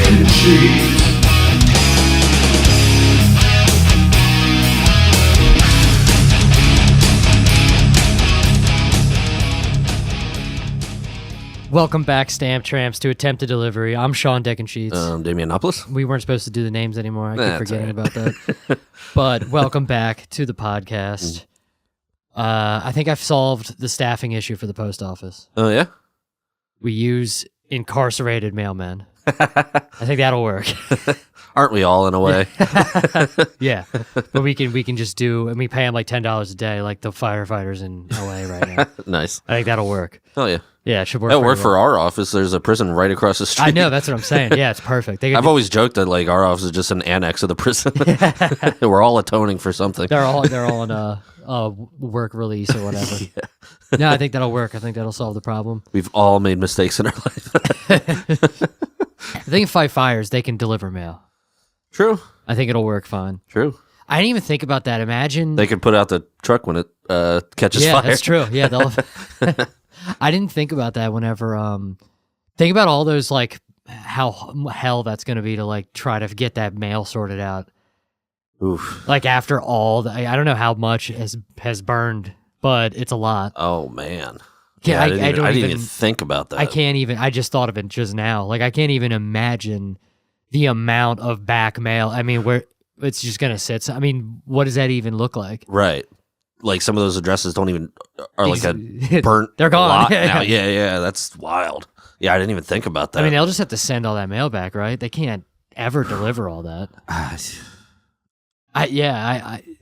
and Cheese. Welcome back, Stamp Tramps, to Attempted Delivery. I'm Sean Deck and Sheets. Damianopoulos. We weren't supposed to do the names anymore. I keep forgetting about that. But welcome back to the podcast. I think I've solved the staffing issue for the post office. Oh, yeah? We use incarcerated mailmen. I think that'll work. Aren't we all in a way? Yeah, but we can just do, and we pay them like $10 a day, like the firefighters in LA right now. Nice. I think that'll work. Oh, yeah. Yeah, it should work. That'll work well. for our office. There's a prison right across the street. I know, that's what I'm saying. Yeah, it's perfect. I've always joked that like our office is just an annex of the prison. We're all atoning for something. They're all on a work release or whatever. Yeah. No, I think that'll work. I think that'll solve the problem. We've all made mistakes in our life. I think if fight fires, they can deliver mail. True. I think it'll work fine. True. I didn't even think about that. Imagine they could put out the truck when it catches fire. Yeah, that's true. Yeah, they'll. I didn't think about that whenever. Think about all those, like, how hell that's going to be to, like, try to get that mail sorted out. Oof. Like, after all, I don't know how much has burned, but it's a lot. Oh, man. Yeah, I didn't even think about that. I just thought of it just now. Like, I can't even imagine the amount of back mail. I mean, where it's just going to sit. So, I mean, what does that even look like? Right. Like, some of those addresses don't even, are like a burnt They're gone lot now. Yeah, that's wild. Yeah, I didn't even think about that. I mean, they'll just have to send all that mail back, right? They can't ever deliver all that.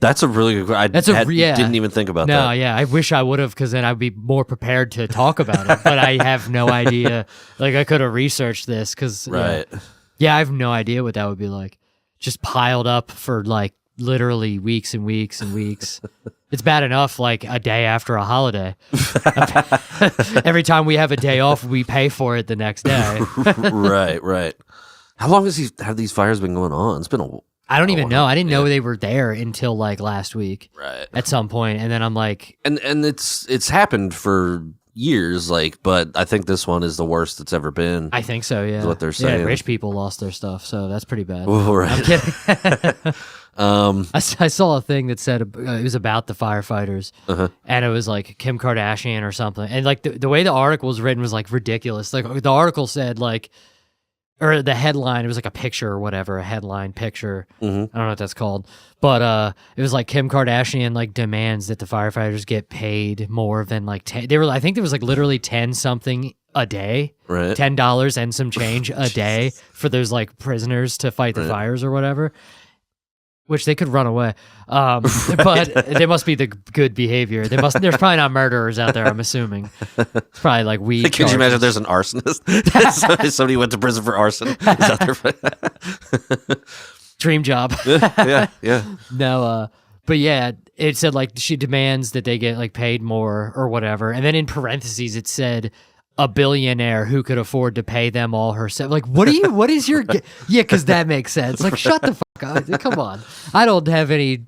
That's a really good question. I didn't even think about that. No, yeah, I wish I would have, because then I'd be more prepared to talk about it. But I have no idea. Like, I could have researched this, because right. Yeah, I have no idea what that would be like. Just piled up for like literally weeks and weeks and weeks. It's bad enough like a day after a holiday. Every time we have a day off, we pay for it the next day. Right. How long have these fires been going on? It's been I don't even know. I didn't know they were there until like last week. Right. At some point, and then I'm like, and it's happened for years, like, but I think this one is the worst it's ever been. I think so. Yeah. Is what they're saying. Yeah, rich people lost their stuff, so that's pretty bad. Oh, right. I'm kidding. I saw a thing that said it was about the firefighters, and it was like Kim Kardashian or something, and like the way the article was written was like ridiculous. Like the article said like, or the headline, it was like a picture or whatever, a headline picture. I don't know what that's called, but it was like Kim Kardashian like demands that the firefighters get paid more than like 10. I think there was like literally 10 something a day, right? $10 and some change a day for those like prisoners to fight the fires or whatever. Which they could run away, but they must be the good behavior. There's probably not murderers out there. I'm assuming it's probably like weed. Could you imagine if there's an arsonist? Somebody went to prison for arson. Is that their dream job? yeah. No, but yeah, it said like she demands that they get like paid more or whatever, and then in parentheses it said a billionaire who could afford to pay them all herself. Like, what is your, yeah, because that makes sense. Like, shut the fuck up. Come on. I don't have any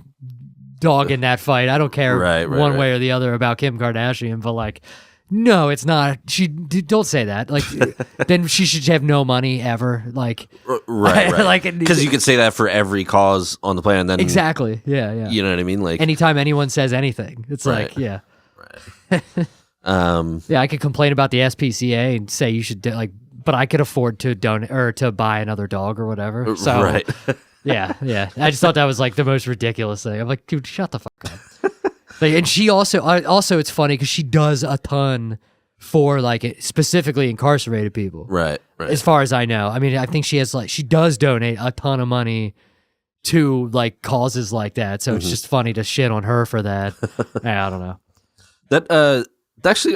dog in that fight. I don't care one way or the other about Kim Kardashian, but like, no, it's not. Don't say that. Like, then she should have no money ever. Like, right. Like, because you could say that for every cause on the planet. And then exactly. Yeah. You know what I mean? Like, anytime anyone says anything, it's like, yeah. Right. Yeah, I could complain about the SPCA and say you should but I could afford to donate or to buy another dog or whatever. So, right. yeah. I just thought that was like the most ridiculous thing. I'm like, dude, shut the fuck up. And she also it's funny because she does a ton for like specifically incarcerated people. Right. As far as I know, I mean, I think she does donate a ton of money to like causes like that. So it's just funny to shit on her for that. I don't know. That actually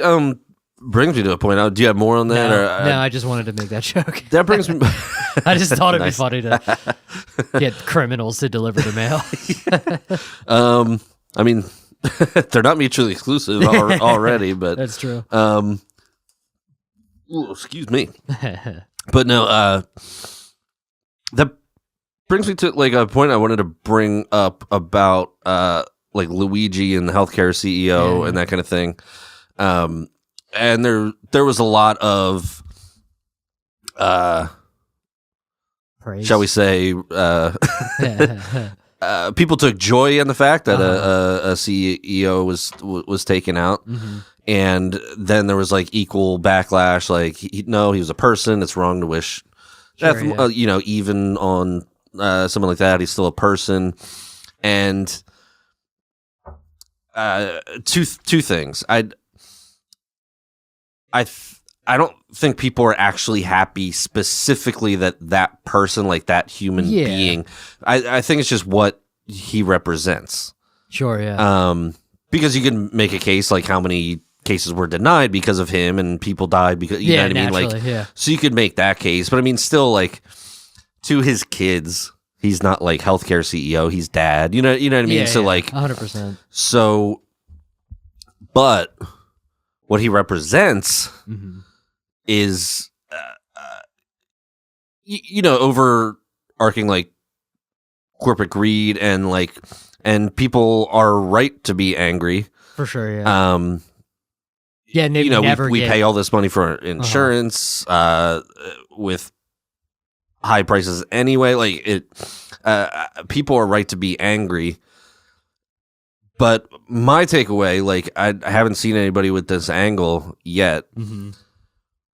brings me to a point. Do you have more on that? No, I just wanted to make that joke. That brings me. I just thought it'd be funny to get criminals to deliver the mail. I mean, they're not mutually exclusive already, but that's true. Excuse me. But no, that brings me to like a point I wanted to bring up about like Luigi and the healthcare CEO and that kind of thing. And there was a lot of Praise. shall we say, people took joy in the fact that a CEO was taken out, and then there was like equal backlash. Like, he was a person. It's wrong to wish death. Even on someone like that, he's still a person. And two things. I don't think people are actually happy specifically that person, like that human being. I think it's just what he represents. Sure, yeah. Because you can make a case like how many cases were denied because of him and people died because, you know what I mean? Like, so you could make that case. But I mean, still, like, to his kids, he's not like healthcare CEO, he's dad. You know what I mean? Yeah, so like 100%. So, but what he represents is, overarching like corporate greed and people are right to be angry for sure. Yeah. We pay all this money for insurance with high prices anyway. Like people are right to be angry. But my takeaway, like, I haven't seen anybody with this angle yet.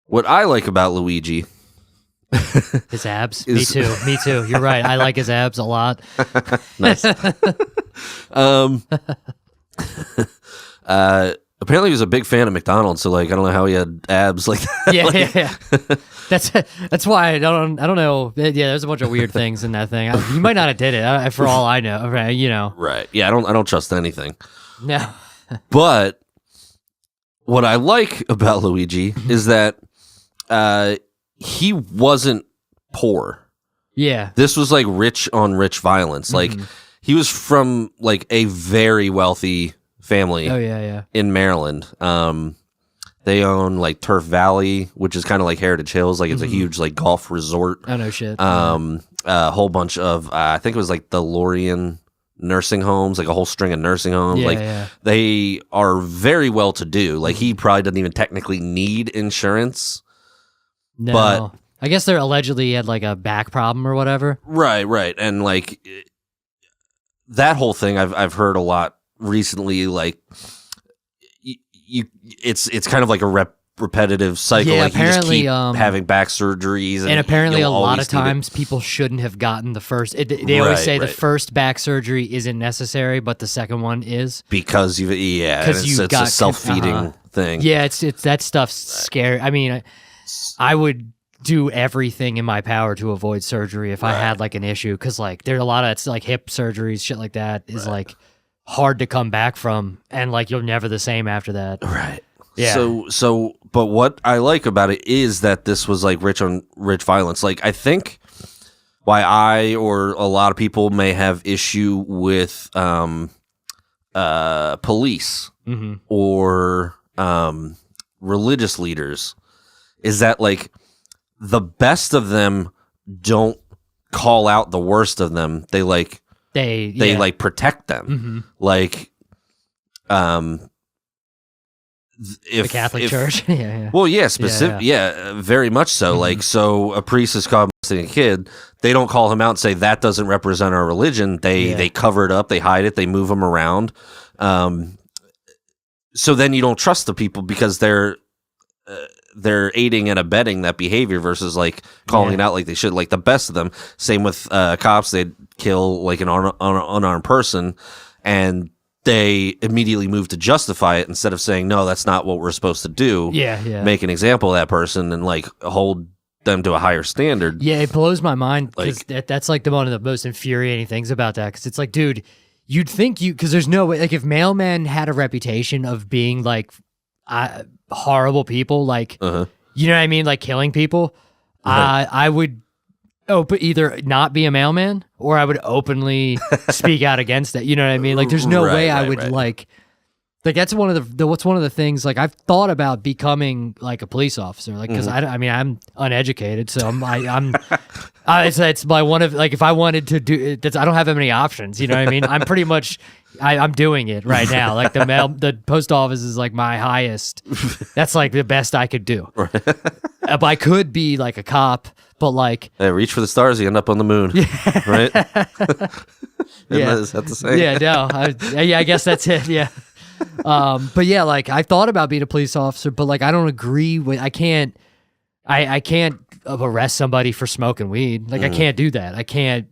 What I like about Luigi, his abs. Me too. You're right. I like his abs a lot. Nice. Apparently he was a big fan of McDonald's, so like I don't know how he had abs like that. Yeah. That's why I don't know. Yeah, there's a bunch of weird things in that thing. He might not have did it for all I know. Right? Right. Yeah. I don't trust anything. No. But what I like about Luigi is that he wasn't poor. Yeah. This was like rich on rich violence. Like he was from like a very wealthy family. Oh yeah. In Maryland. They own like Turf Valley, which is kind of like Heritage Hills. Like it's a huge like golf resort. Oh no shit. A whole bunch of I think it was like the Lorien nursing homes, like a whole string of nursing homes. They are very well to do. Like he probably doesn't even technically need insurance. No. But I guess they're allegedly had like a back problem or whatever. Right. And like that whole thing I've heard a lot recently. Like it's kind of like a repetitive cycle. Yeah, like apparently, you just keep having back surgeries, and apparently a lot of times people shouldn't have gotten the first. They always say the first back surgery isn't necessary, but the second one is because it's a self-feeding thing. Yeah, it's that stuff's scary. I mean, I would do everything in my power to avoid surgery if I had like an issue, because like there's a lot of it's like hip surgeries, shit like that is like hard to come back from, and like you're never the same after that. Right. Yeah. So, but what I like about it is that this was like rich on rich violence. Like I think why I or a lot of people may have issue with police or religious leaders is that like the best of them don't call out the worst of them. They like like protect them. Like the Catholic Church. Well, very much so. Like, so a priest is caught molesting a kid. They don't call him out and say that doesn't represent our religion. They cover it up, they hide it, they move him around. So then you don't trust the people because they're aiding and abetting that behavior versus like calling it out like they should. Like the best of them. Same with cops. They'd kill like an unarmed person, and they immediately move to justify it instead of saying, no, that's not what we're supposed to do. Yeah. Make an example of that person and like hold them to a higher standard. Yeah, it blows my mind because Like- that's like one of the most infuriating things about that. Because it's like, dude, you'd think because there's no way, like if mailmen had a reputation of being like horrible people, like, you know what I mean? Like killing people, I would either not be a mailman or I would openly speak out against it. You know what I mean? Like there's no way I would like that's one of what's one of the things like I've thought about becoming like a police officer, like because I mean I'm uneducated, so it's my one of like if I wanted to do it, I don't have that many options. You know what I mean? I'm pretty much I'm doing it right now. Like the post office is like my highest. That's like the best I could do. I could be like a cop, but like, Hey, reach for the stars, you end up on the moon, right? Is that the same? Yeah, no, I guess that's it. Yeah. But yeah, like I thought about being a police officer, but like I don't agree with. I can't arrest somebody for smoking weed. Like I can't do that. I can't.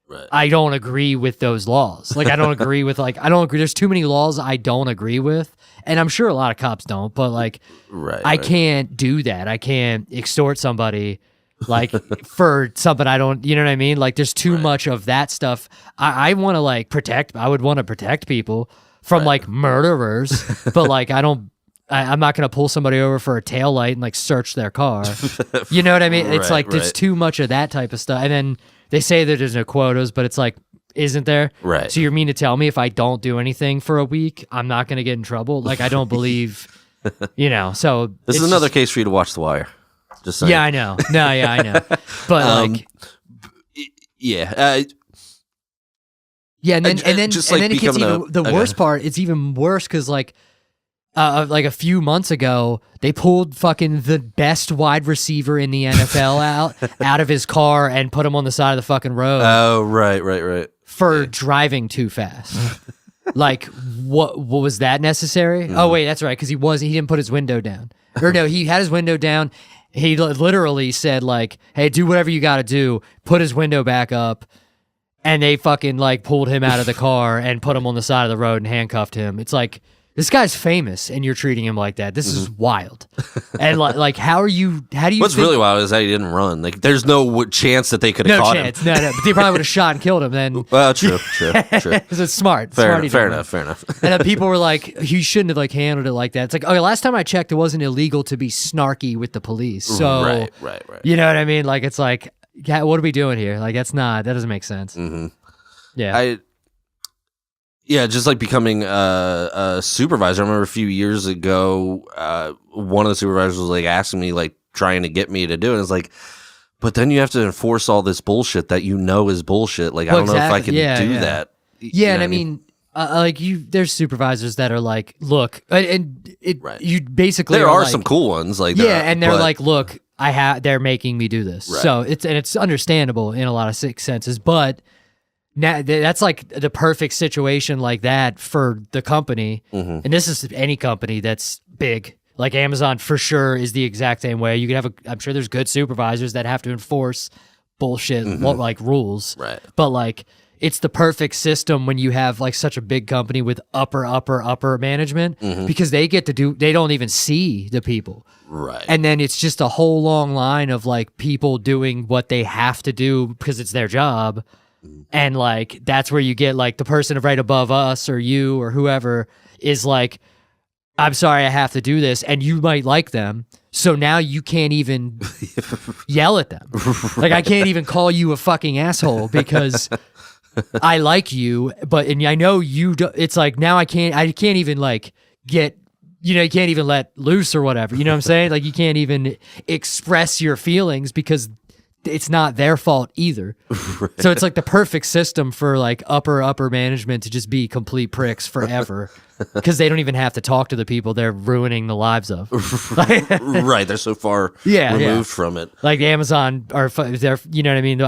Right. I don't agree with those laws. Like I don't agree with I don't agree. There's too many laws I don't agree with, and I'm sure a lot of cops don't. But like, I can't do that. I can't extort somebody like for something I don't. You know what I mean? Like there's too much of that stuff. I want to like protect. I would want to protect people from like murderers, but like I'm not going to pull somebody over for a taillight and like search their car. You know what I mean? It's like there's too much of that type of stuff. And then they say that there's no quotas, but it's like, isn't there? Right. So you mean to tell me if I don't do anything for a week, I'm not going to get in trouble? Like I don't believe, so. This is another case for you to watch The Wire. Just saying. Yeah, I know. No, yeah, I know. But like. Yeah. Yeah, and then just and like then it gets even the worst part. It's even worse because like a few months ago they pulled fucking the best wide receiver in the NFL out of his car and put him on the side of the fucking road. Oh, right. For driving too fast. Like what was that necessary? Oh wait, that's right, because he didn't put his window down. Or no, he had his window down. He literally said like, "Hey, do whatever you got to do." Put his window back up. And they fucking like pulled him out of the car and put him on the side of the road and handcuffed him. It's like, this guy's famous and you're treating him like that. This is wild. And like, how do you What's really wild is that he didn't run. Like, there's no chance that they could have caught him. No, but they probably would have shot and killed him then. Well, true. Because it's smart. Fair enough. And then people were like, he shouldn't have like handled it like that. It's like, okay, last time I checked, it wasn't illegal to be snarky with the police. So, right. You know what I mean? Like, it's like, what are we doing here? Like, that doesn't make sense. Mm-hmm. Yeah. Just like becoming a supervisor. I remember a few years ago, one of the supervisors was like asking me, like trying to get me to do it. It's like, but then you have to enforce all this bullshit that is bullshit. Like, I don't know if I can do that. Yeah, and I mean, there's supervisors that are like, look, you basically there are like, some cool ones, like and they're like, look, they're making me do this, so it's understandable in a lot of senses, but now that's like the perfect situation like that for the company, and this is any company that's big. Like Amazon for sure is the exact same way. You could have I'm sure there's good supervisors that have to enforce bullshit like rules, right? But like, it's the perfect system when you have like such a big company with upper management, because they don't even see the people. Right. And then it's just a whole long line of like people doing what they have to do because it's their job. And like, that's where you get like the person right above us or you or whoever is like, I'm sorry, I have to do this. And you might like them. So now you can't even yell at them. Like, I can't even call you a fucking asshole because I like you, and I know you do. It's like, now I can't even like get, you can't even let loose or whatever. You know what I'm saying? Like, you can't even express your feelings because it's not their fault either. Right. So it's like the perfect system for like upper management to just be complete pricks forever because they don't even have to talk to the people they're ruining the lives of. Right. They're so far removed from it. Like Amazon they're, you know what I mean?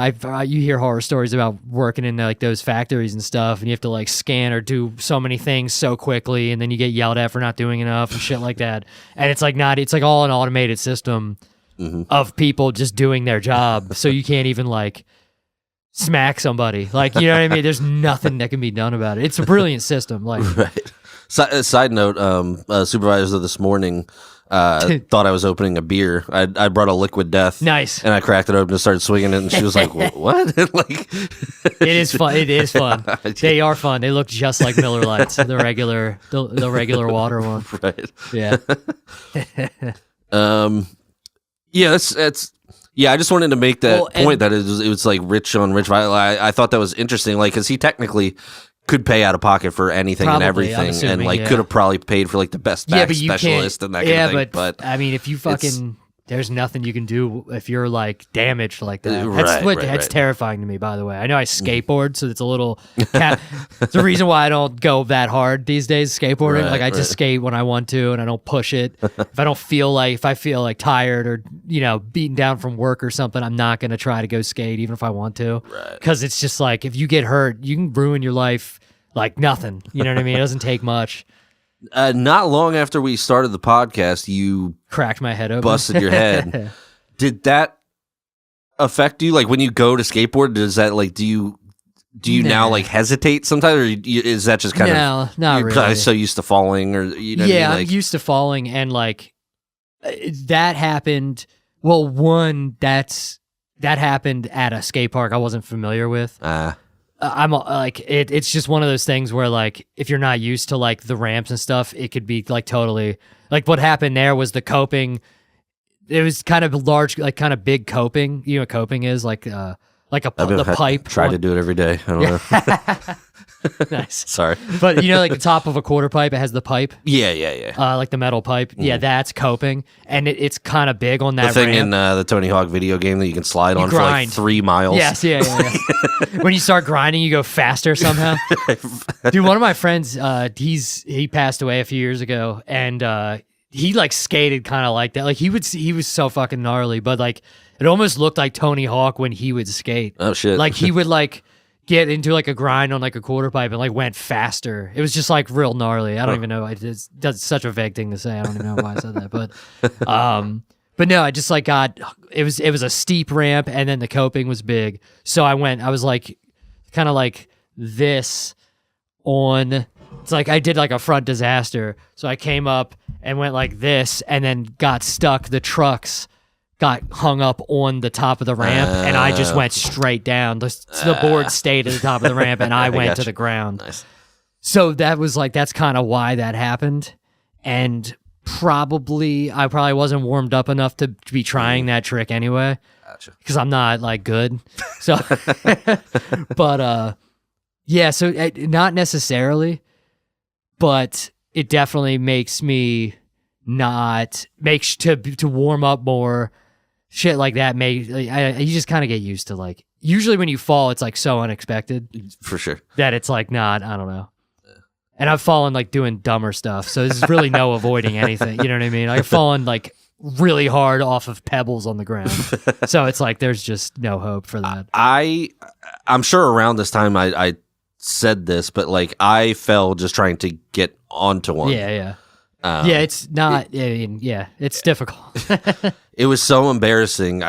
You hear horror stories about working in like those factories and stuff, and you have to like scan or do so many things so quickly, and then you get yelled at for not doing enough and shit like that. And it's like it's like all an automated system of people just doing their job, so you can't even like smack somebody. Like, you know what I mean? There's nothing that can be done about it. It's a brilliant system. Like, right. Side note, supervisor this morning thought I was opening a beer. I brought a Liquid Death. Nice. And I cracked it open and started swinging it, and she was like, "What?" Like, it is fun. It is fun. They are fun. They look just like Miller Lights, the regular water one. Right. Yeah. Yeah, that's I just wanted to make that point that it was like rich on rich. I thought that was interesting, like, because he technically could pay out of pocket for anything and everything, and like could have probably paid for like the best back specialist and that kind of thing. But I mean, if you fucking there's nothing you can do if you're like damaged like that. Right, That's terrifying to me, by the way. I know I skateboard, so it's a little. It's the reason why I don't go that hard these days skateboarding. Like I just skate when I want to, and I don't push it. If I feel like tired or beaten down from work or something, I'm not gonna try to go skate even if I want to, because it's just like if you get hurt, you can ruin your life like nothing. You know what I mean? It doesn't take much. Not long after we started the podcast, you cracked my head open, busted your head. Did that affect you? Like when you go to skateboard, does that like do you now like hesitate sometimes, or is that just kind of not you're really? So used to falling, or what I mean? I'm used to falling, and like that happened. Well, that happened at a skate park I wasn't familiar with. I'm like it's just one of those things where like if you're not used to like the ramps and stuff, it could be like totally like what happened there was the coping. It was kind of large, like kind of big coping. You know what coping is? Like the pipe. Try to do it every day. I don't know. Nice. Sorry. But like the top of a quarter pipe, it has the pipe. Yeah. Like the metal pipe. Yeah, that's coping. And it's kind of big on that the thing ramp. in the Tony Hawk video game that you can slide on grind. for like 3 miles. Yes, yeah. When you start grinding, you go faster somehow. Dude, one of my friends, he passed away a few years ago, and he like skated kind of like that. Like he was so fucking gnarly, but like it almost looked like Tony Hawk when he would skate. Oh shit. Like he would like get into like a grind on like a quarter pipe and like went faster. It was just like real gnarly. I don't even know. That's such a vague thing to say. I don't even know why I said that, but no, I just like it was a steep ramp, and then the coping was big. So I was like kind of like this on. It's like I did like a front disaster. So I came up and went like this, and then got stuck. The trucks got hung up on the top of the ramp, and I just went straight down. The board stayed at the top of the ramp, and I went to the ground. Nice. So that's kind of why that happened. And I probably wasn't warmed up enough to be trying that trick anyway. Gotcha. Because I'm not like good. So, but yeah, so not necessarily, but it definitely makes me to warm up more. Shit like that you just kind of get used to, like, usually when you fall, it's like so unexpected. For sure. That it's like not, I don't know. And I've fallen like doing dumber stuff, so there's really no avoiding anything. You know what I mean? I've fallen like really hard off of pebbles on the ground. So it's like there's just no hope for that. I'm sure around this time I said this, but like I fell just trying to get onto one. Yeah. Yeah, it's not. It's difficult. It was so embarrassing.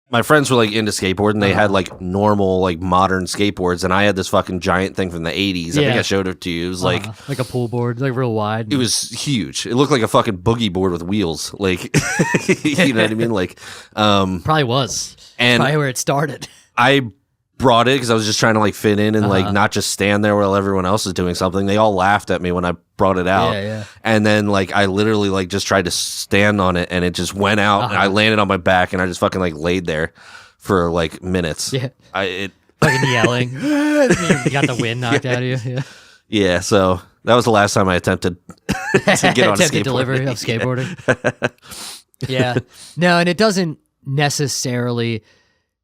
My friends were like into skateboarding, and they had like normal, like modern skateboards, and I had this fucking giant thing from the 80s. I think I showed it to you. It was like a pool board, like real wide. It was huge. It looked like a fucking boogie board with wheels. Like, you know what I mean? Like, probably was. And probably where it started. I brought it because I was just trying to like fit in and like not just stand there while everyone else is doing something. They all laughed at me when I brought it out. Yeah. And then like I literally like just tried to stand on it, and it just went out, and I landed on my back, and I just fucking like laid there for like minutes. Yeah. Fucking yelling. You got the wind knocked out of you. Yeah. Yeah, so that was the last time I attempted to get on a skateboard. Delivery of skateboarding. Yeah. No, and it doesn't necessarily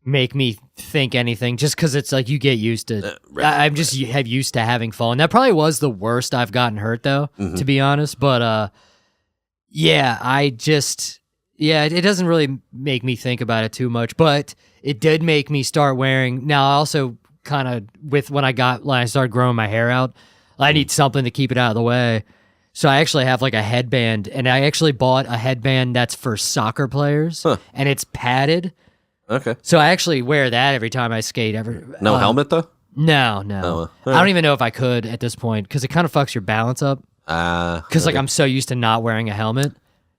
make me think anything, just because it's like you get used to I'm just have used to having fallen. That probably was the worst I've gotten hurt though, to be honest. But it doesn't really make me think about it too much, but it did make me start wearing. Now I also kind of when I started growing my hair out, I need something to keep it out of the way. So I actually have like a headband, and I actually bought a headband that's for soccer players, and it's padded. Okay. So I actually wear that every time I skate. No helmet though? No. Oh, I don't even know if I could at this point, because it kind of fucks your balance up. Because like I'm so used to not wearing a helmet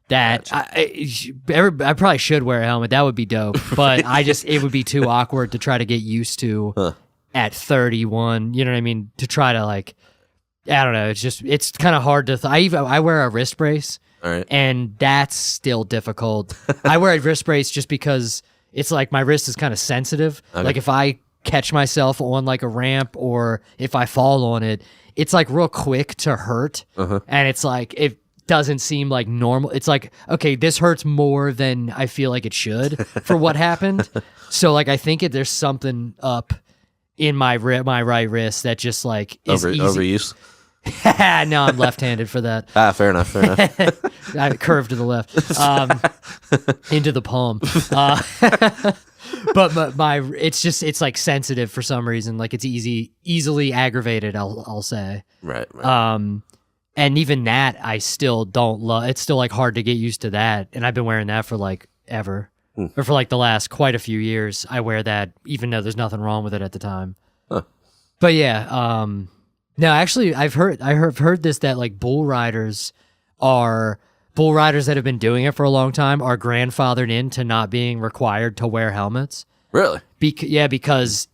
that I probably should wear a helmet. That would be dope. But it would be too awkward to try to get used to at 31. You know what I mean? To try to like, I don't know. It's kind of hard to. I wear a wrist brace, and that's still difficult. I wear a wrist brace just because it's like my wrist is kind of sensitive. Okay. Like if I catch myself on like a ramp, or if I fall on it, it's like real quick to hurt. And it's like doesn't seem like normal. It's like, okay, this hurts more than I feel like it should for what happened. So like I think there's something up in my right wrist that just like is overuse. No, I'm left-handed for that. Fair enough. I curved to the left, into the palm. But my it's like sensitive for some reason. Like it's easily aggravated. I'll say. Right. And even that I still don't love. It's still like hard to get used to that. And I've been wearing that for like ever, or for like the last quite a few years. I wear that even though there's nothing wrong with it at the time. Huh. But yeah, no, actually, I've heard this that like bull riders that have been doing it for a long time are grandfathered into not being required to wear helmets. Really? Because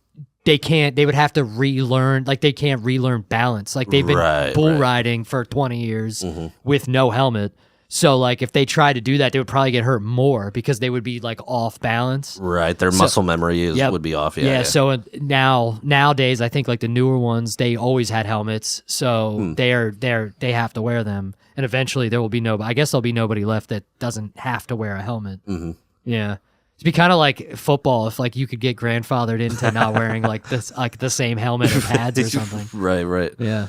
they would have to relearn, like they can't relearn balance. Like they've been bull riding for 20 years with no helmet. So like if they try to do that, they would probably get hurt more because they would be like off balance. Right. Their muscle memory would be off. Yeah. So nowadays, I think like the newer ones, they always had helmets. So they have to wear them. And eventually there will be I guess there'll be nobody left that doesn't have to wear a helmet. Mm-hmm. Yeah. It'd be kind of like football if like you could get grandfathered into not wearing like this, like the same helmet or pads or something. Right. Yeah.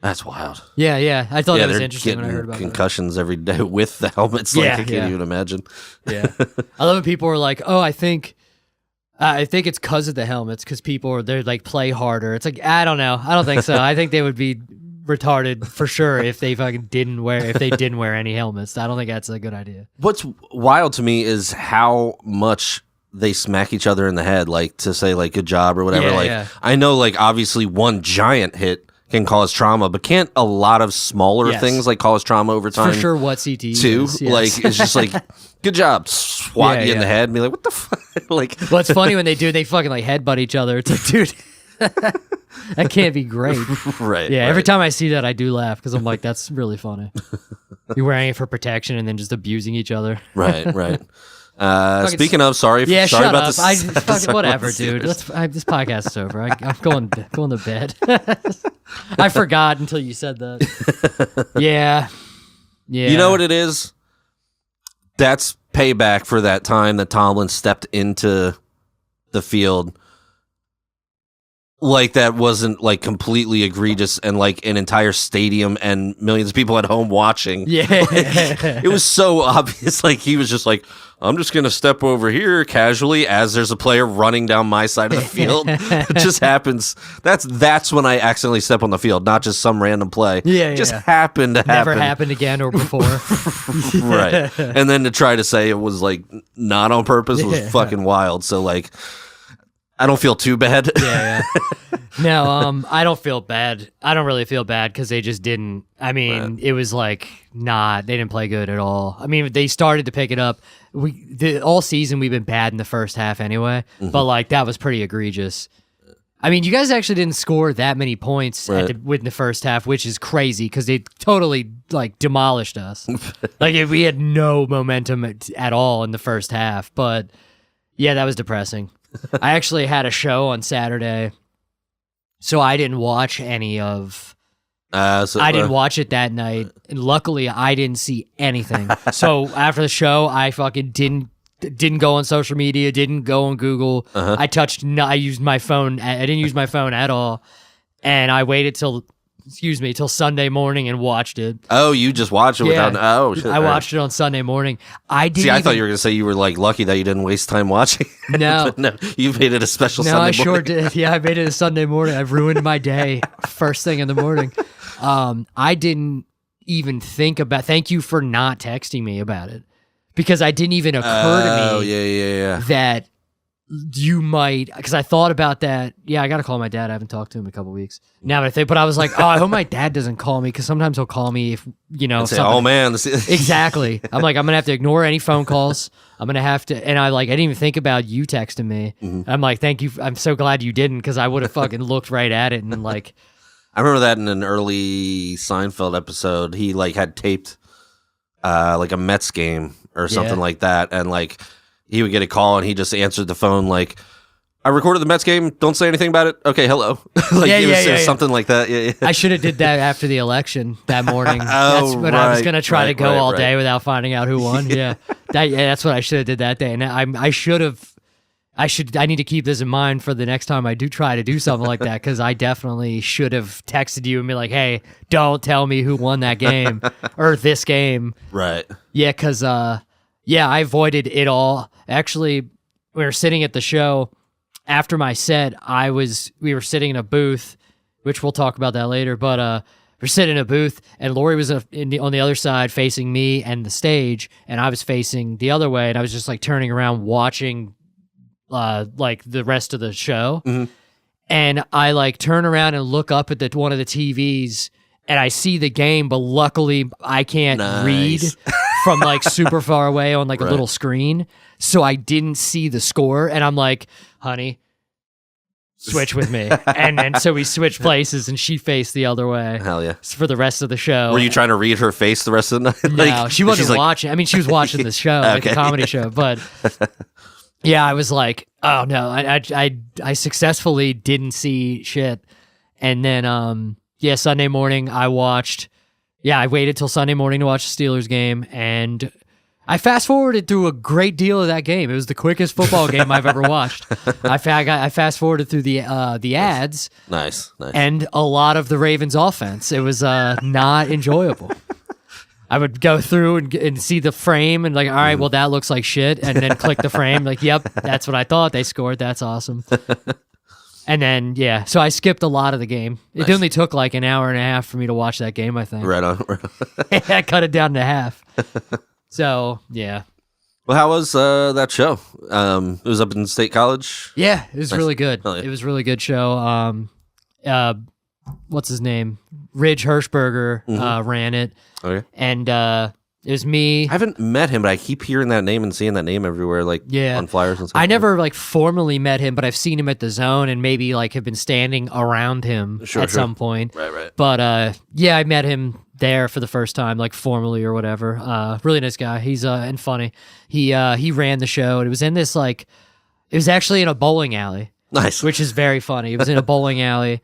That's wild. Yeah. I thought that was interesting when I heard about concussions every day with the helmets. Like I can't even imagine. Yeah. I love when people are like, oh, I think it's because of the helmets, because they're like play harder. It's like, I don't know. I don't think so. I think they would be retarded for sure if they didn't wear any helmets. I don't think that's a good idea. What's wild to me is how much they smack each other in the head, like to say like good job or whatever. I know like obviously one giant hit can cause trauma, but can't a lot of smaller things like cause trauma over time? For sure, what CTE too. Is, yes. Like it's just like good job, swat you in the head, and be like, what the fuck? Like, well, it's funny when they fucking like headbutt each other. It's like, dude, that can't be great. Right. Yeah. Every time I see that, I do laugh because I'm like, that's really funny. You're wearing it for protection and then just abusing each other. Right. Speaking of, sorry shut about up. this. Whatever, dude. This podcast is over. I'm going to bed. I forgot until you said that. Yeah. You know what it is? That's payback for that time that Tomlin stepped into the field. Like that wasn't like completely egregious and like an entire stadium and millions of people at home watching. Yeah. It was so obvious. Like he was just like, I'm just going to step over here casually as there's a player running down my side of the field. It just happens. That's when I accidentally step on the field, not just some random play. Yeah. Just happened to happen. Never happened again or before. Right. And then to try to say it was like not on purpose was fucking wild. So like, I don't feel too bad. Yeah. No, I don't feel bad. I don't really feel bad because they just didn't. I mean, It was like they didn't play good at all. I mean, they started to pick it up. All season we've been bad in the first half anyway, but like that was pretty egregious. I mean, you guys actually didn't score that many points within the first half, which is crazy because they totally like demolished us. Like we had no momentum at all in the first half, but yeah, that was depressing. I actually had a show on Saturday, so I didn't watch any of. I didn't watch it that night, and luckily I didn't see anything. So after the show, I fucking didn't go on social media, didn't go on Google. I used my phone. I didn't use my phone at all, and I waited till Sunday morning and watched it. Oh, you just watched it without... Oh, shit. I watched it on Sunday morning. I thought you were going to say you were like lucky that you didn't waste time watching. No. No, you made it a special Sunday morning. No, I sure did. Yeah, I made it a Sunday morning. I've ruined my day first thing in the morning. I didn't even think about... Thank you for not texting me about it. Because I didn't even occur to me that you might, because I thought about that. Yeah, I got to call my dad. I haven't talked to him in a couple weeks. Now that I think, but I was like, I hope my dad doesn't call me, because sometimes he'll call me if, say, oh man. Exactly. I'm like, I'm going to have to ignore any phone calls. I'm going to have to, and I didn't even think about you texting me. Mm-hmm. I'm like, thank you. I'm so glad you didn't, because I would have fucking looked right at it and like. I remember that in an early Seinfeld episode, he like had taped like a Mets game or something like that. And like, he would get a call and he just answered the phone like, I recorded the Mets game. Don't say anything about it. Okay, hello. It was something like that. Yeah. I should have did that after the election that morning. That's when I was going to try to go all day without finding out who won. Yeah. That's what I should have did that day. And I need to keep this in mind for the next time I do try to do something like that, because I definitely should have texted you and be like, hey, don't tell me who won that game or this game. Right. Yeah, because, I avoided it all. Actually, we were sitting at the show. After my set, we were sitting in a booth, which we'll talk about that later, but we're sitting in a booth, and Lori was on the other side facing me and the stage, and I was facing the other way, and I was just like turning around watching like the rest of the show. Mm-hmm. And I like turn around and look up at one of the TVs, and I see the game, but luckily I can't read from like super far away on like a little screen. So I didn't see the score, and I'm like, honey, switch with me. and so we switched places, and she faced the other way. Hell yeah. For the rest of the show. Were you trying to read her face the rest of the night? No, she wasn't watching. I mean, she was watching the show, like the comedy show, but yeah, I was like, oh no, I successfully didn't see shit. And then, Sunday morning I waited till Sunday morning to watch the Steelers game, and I fast forwarded through a great deal of that game. It was the quickest football game I've ever watched. I fast forwarded through the ads. Nice. And a lot of the Ravens offense. It was not enjoyable. I would go through and see the frame and like, all right, well, that looks like shit. And then click the frame. Like, yep, that's what I thought. They scored. That's awesome. And then, so I skipped a lot of the game. It only took like an hour and a half for me to watch that game, I think. Right on. I cut it down to half. So, yeah. Well, how was that show? It was up in State College? Yeah, it was really good. Yeah. It was a really good show. What's his name? Ridge Hirschberger ran it. Okay. And it was me. I haven't met him, but I keep hearing that name and seeing that name everywhere, like on flyers and stuff. I never like formally met him, but I've seen him at the Zone and maybe like have been standing around him at some point. Right. But I met him there for the first time, like formally or whatever. Really nice guy. He's and funny. He ran the show, and it was in this like, it was actually in a bowling alley. Nice. Which is very funny. It was in a bowling alley.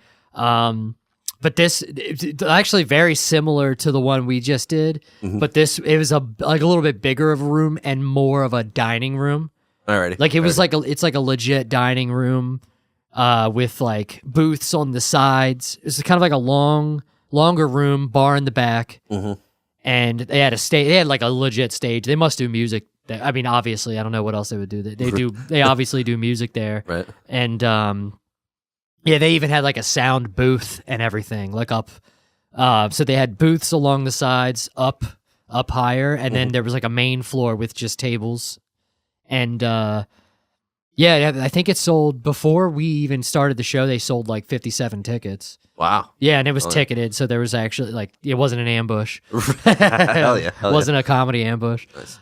But this it's actually very similar to the one we just did. Mm-hmm. But it was a little bit bigger of a room and more of a dining room. Alrighty. Like it was it's like a legit dining room, with like booths on the sides. It's kind of like a longer room, bar in the back, and they had a stage. They had like a legit stage. They must do music. I mean, obviously, I don't know what else they would do. They obviously do music there, right? And they even had like a sound booth and everything, like up. So they had booths along the sides, up higher, and then there was like a main floor with just tables, and I think it sold before we even started the show. They sold like 57 tickets. Wow. Yeah, and it was ticketed, so there was actually like it wasn't an ambush. Hell yeah. It wasn't a comedy ambush. Nice.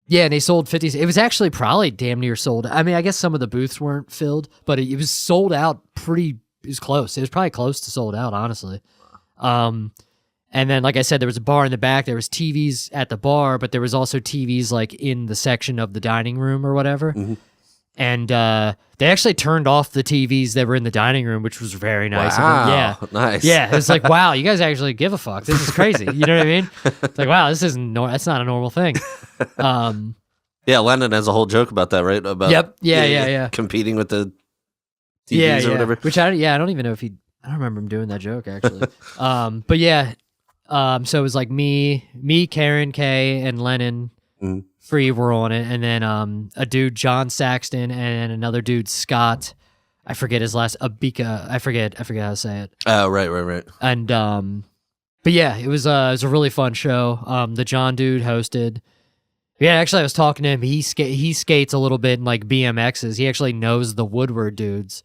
And they sold 50. It was actually probably damn near sold. I mean, I guess some of the booths weren't filled, but it was sold out it was close. It was probably close to sold out, honestly. And then, like I said, there was a bar in the back. There was TVs at the bar, but there was also TVs like in the section of the dining room or whatever. Mm-hmm. And they actually turned off the TVs that were in the dining room, which was very nice. Wow. Yeah. Nice. Yeah. It was like, wow, you guys actually give a fuck. This is crazy. You know what I mean? It's like, wow, that's not a normal thing. Yeah, Lennon has a whole joke about that, right? About Yeah. competing with the TVs or whatever. Which I don't even know if I don't remember him doing that joke actually. But yeah. So it was like me, Karen, Kay, and Lennon. Mm-hmm. Free were on it, and then a dude, John Saxton, and another dude, Scott. I forget his last Abika. I forget how to say it. Oh, right. And but yeah, it was a really fun show. The John dude hosted. Yeah, actually, I was talking to him. He skates a little bit in like BMXs. He actually knows the Woodward dudes.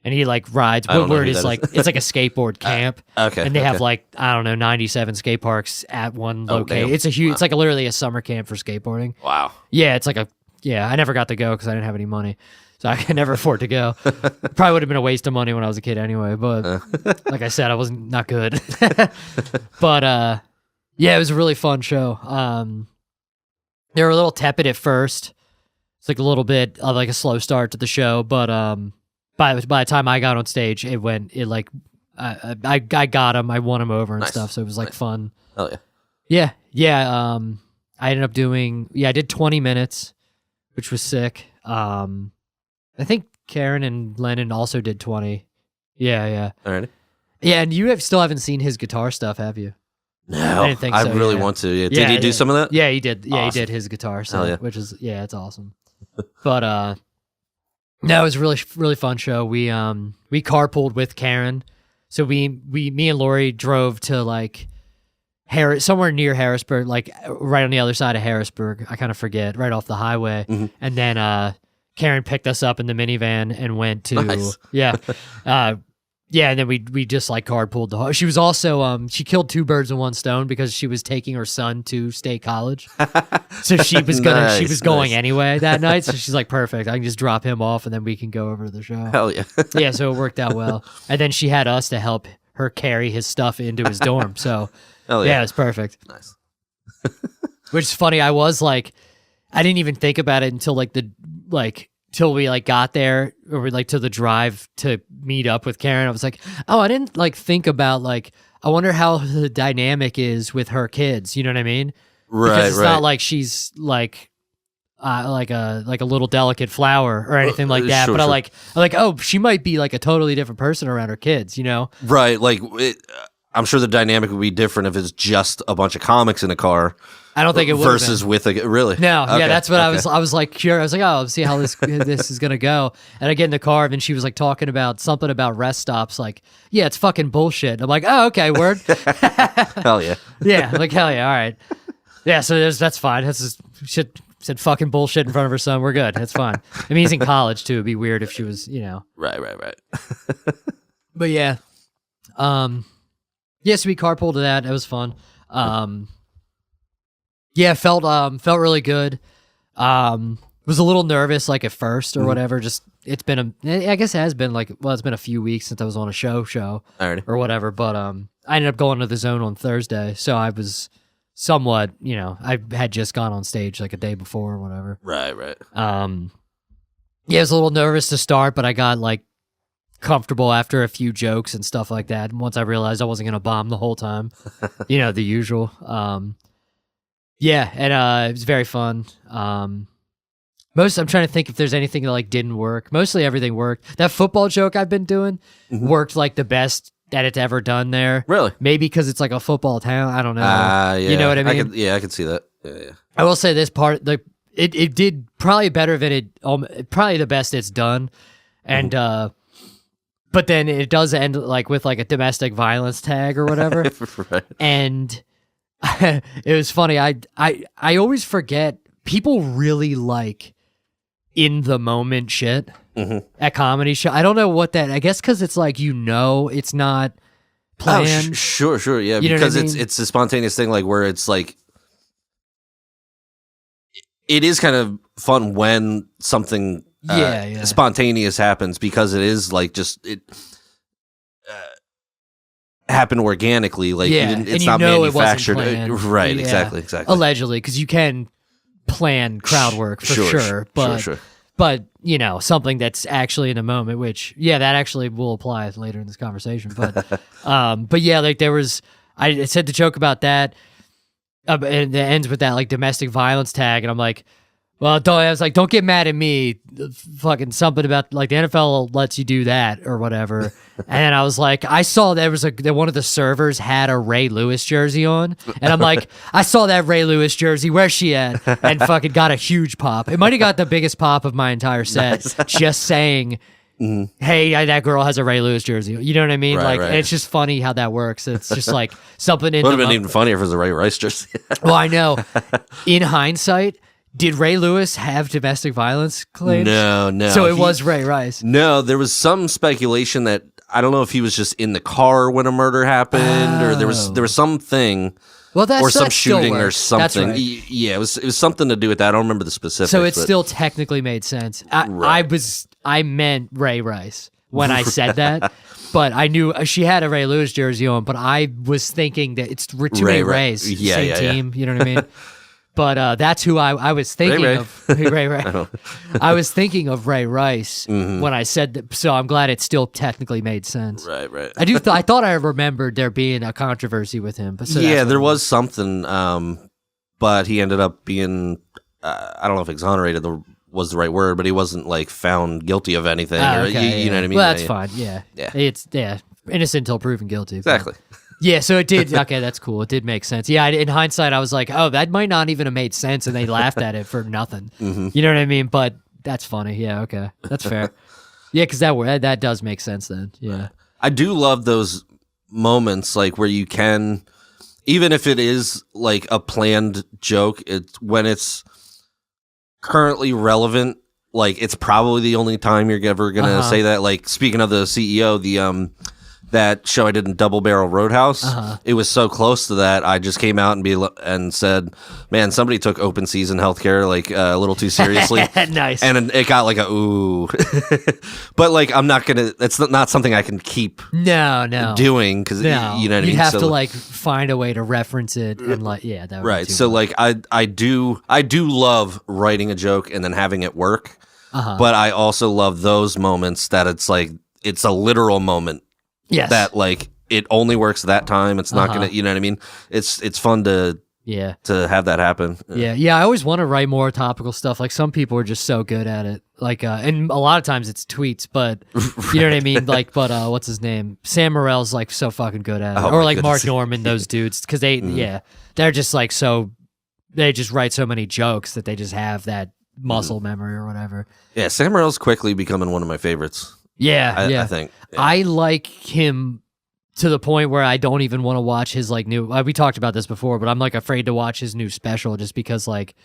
And he like rides. Woodward is like it's like a skateboard camp. Okay. And they have like, I don't know, 97 skate parks at one location. It's a huge. It's like literally a summer camp for skateboarding. Wow. Yeah, it's like I never got to go because I didn't have any money, so I could never afford to go. Probably would have been a waste of money when I was a kid anyway. But like I said, I wasn't not good. But it was a really fun show. They were a little tepid at first. It's like a little bit of like a slow start to the show, but by the time I got on stage, I got him, I won him over and Nice. stuff, so it was like fun. Oh yeah. Yeah. I ended up doing I did 20 minutes, which was sick. I think Karen and Lennon also did 20. Yeah. Alrighty. Yeah, and you still haven't seen his guitar stuff, have you? No, I didn't think I so, really yeah. want to. Yeah. Did he do some of that? Yeah, he did. Yeah, Awesome. he did his guitar Hell stuff, yeah. which is it's awesome. But no, it was a really fun show. We carpooled with Karen, so me and Lori drove to like somewhere near Harrisburg, like right on the other side of Harrisburg. I kind of forget, right off the highway, and then Karen picked us up in the minivan and went to Nice. yeah, and then we just like carpooled the whole. She was also she killed two birds with one stone because she was taking her son to state college, so she was going anyway that night. So she's like, perfect, I can just drop him off and then we can go over to the show. Hell yeah. Yeah, so it worked out well. And then she had us to help her carry his stuff into his dorm. So Hell yeah, yeah. it was perfect. Nice. Which is funny. I was like, I didn't even think about it until till we like got there, or like to the drive to meet up with Karen. I was like, oh, I didn't like think about like, I wonder how the dynamic is with her kids. You know what I mean? Right. Because it's right. not like she's like a little delicate flower or anything like that. Sure, but sure. I'm like, oh, she might be like a totally different person around her kids. You know? Right. Like, I'm sure the dynamic would be different if it's just a bunch of comics in a car. I don't think it would versus with a really. No, Okay, yeah, that's what okay. I was like curious. I was like, oh, let's see how this is gonna go. And I get in the car, and she was like talking about something about rest stops. Like, yeah, it's fucking bullshit. I'm like, oh, okay, word. Hell yeah. Yeah, I'm like, hell yeah, all right. Yeah, so that's fine. That's just shit. Said fucking bullshit in front of her son. We're good. That's fine. I mean, he's in college too. It'd be weird if she was, Right. But yeah, yeah. So we carpooled to that. It was fun. Yeah, felt really good. Was a little nervous like at first or whatever. Just I guess it has been it's been a few weeks since I was on a show Alrighty. or whatever. But I ended up going to the Zone on Thursday, so I was somewhat, I had just gone on stage like a day before or whatever. Right. Yeah, I was a little nervous to start, but I got like comfortable after a few jokes and stuff like that. And once I realized I wasn't gonna bomb the whole time, the usual. Yeah, and it was very fun. I'm trying to think if there's anything that like didn't work. Mostly everything worked. That football joke I've been doing worked like the best that it's ever done there. Really? Maybe because it's like a football town. I don't know. Yeah. You know what I mean? I could see that. Yeah. I will say this part, it did probably better than probably the best it's done, and but then it does end like with like a domestic violence tag or whatever, Right. and it was funny. I always forget people really like in the moment shit at comedy show. I don't know what that. I guess because it's like it's not planned. Oh, sure, yeah. You know Because what I mean? it's a spontaneous thing, like where it's like it is kind of fun when something spontaneous happens, because it is like just it happened organically. Like it's not manufactured. Right? Yeah. Exactly. Allegedly, because you can plan crowd work for sure, but something that's actually in the moment, which that actually will apply later in this conversation. But yeah, like I said the joke about that, and it ends with that like domestic violence tag, and I'm like, well, don't get mad at me. Fucking something about like the NFL lets you do that or whatever. And I was like, I saw there was one of the servers had a Ray Lewis jersey on, and I'm like, I saw that Ray Lewis jersey. Where's she at? And fucking got a huge pop. It might have got the biggest pop of my entire set. Nice. Just saying, hey, that girl has a Ray Lewis jersey. You know what I mean? Right. It's just funny how that works. It's just like something in. Would have been even funnier if it was a Ray Rice jersey. Well, I know. In hindsight, did Ray Lewis have domestic violence claims? No. So it was Ray Rice. No, there was some speculation that I don't know if he was just in the car when a murder happened, or there was something. Well, or some shooting or something. That's right. Yeah, it was something to do with that. I don't remember the specifics. So it still technically made sense. I meant Ray Rice when I said that, but I knew she had a Ray Lewis jersey on. But I was thinking that it's two Ray Rays, same team. You know what I mean? But that's who I was thinking Ray. of. Ray. I was thinking of Ray Rice when I said that, so I'm glad it still technically made sense. Right. I thought I remembered there being a controversy with him. But so yeah, there was something, but he ended up being, I don't know if exonerated was the right word, but he wasn't like found guilty of anything. You know what I mean? Well, that's fine. Yeah. It's innocent until proven guilty. Exactly. Yeah, so it did. Okay, that's cool. It did make sense. Yeah, in hindsight, I was like, oh, that might not even have made sense, and they laughed at it for nothing. You know what I mean? But that's funny. Yeah, okay, that's fair. Yeah, because that does make sense then. Yeah, I do love those moments, like where you can, even if it is like a planned joke, it's when it's currently relevant. Like it's probably the only time you're ever gonna say that. Like speaking of the CEO, that show I did in Double Barrel Roadhouse, it was so close to that. I just came out and said, "Man, somebody took open season healthcare like a little too seriously." Nice, and it got like a ooh, but like I'm not gonna. It's not something I can keep doing because you know what I mean. You have to like find a way to reference it and like that would right. Be too so much. like I do love writing a joke and then having it work, but I also love those moments that it's like it's a literal moment. Yes. That like it only works that time. It's not gonna, you know what I mean? It's fun to have that happen. Yeah. I always want to write more topical stuff. Like some people are just so good at it. Like and a lot of times it's tweets, but you know what I mean. Like, but what's his name? Sam Morrill's like so fucking good at it, or like Mark Norman, those dudes, because they're just like they just write so many jokes that they just have that muscle memory or whatever. Yeah, Sam Morrill's quickly becoming one of my favorites. I think. Yeah. I like him to the point where I don't even want to watch his like new. We talked about this before, but I'm like afraid to watch his new special just because like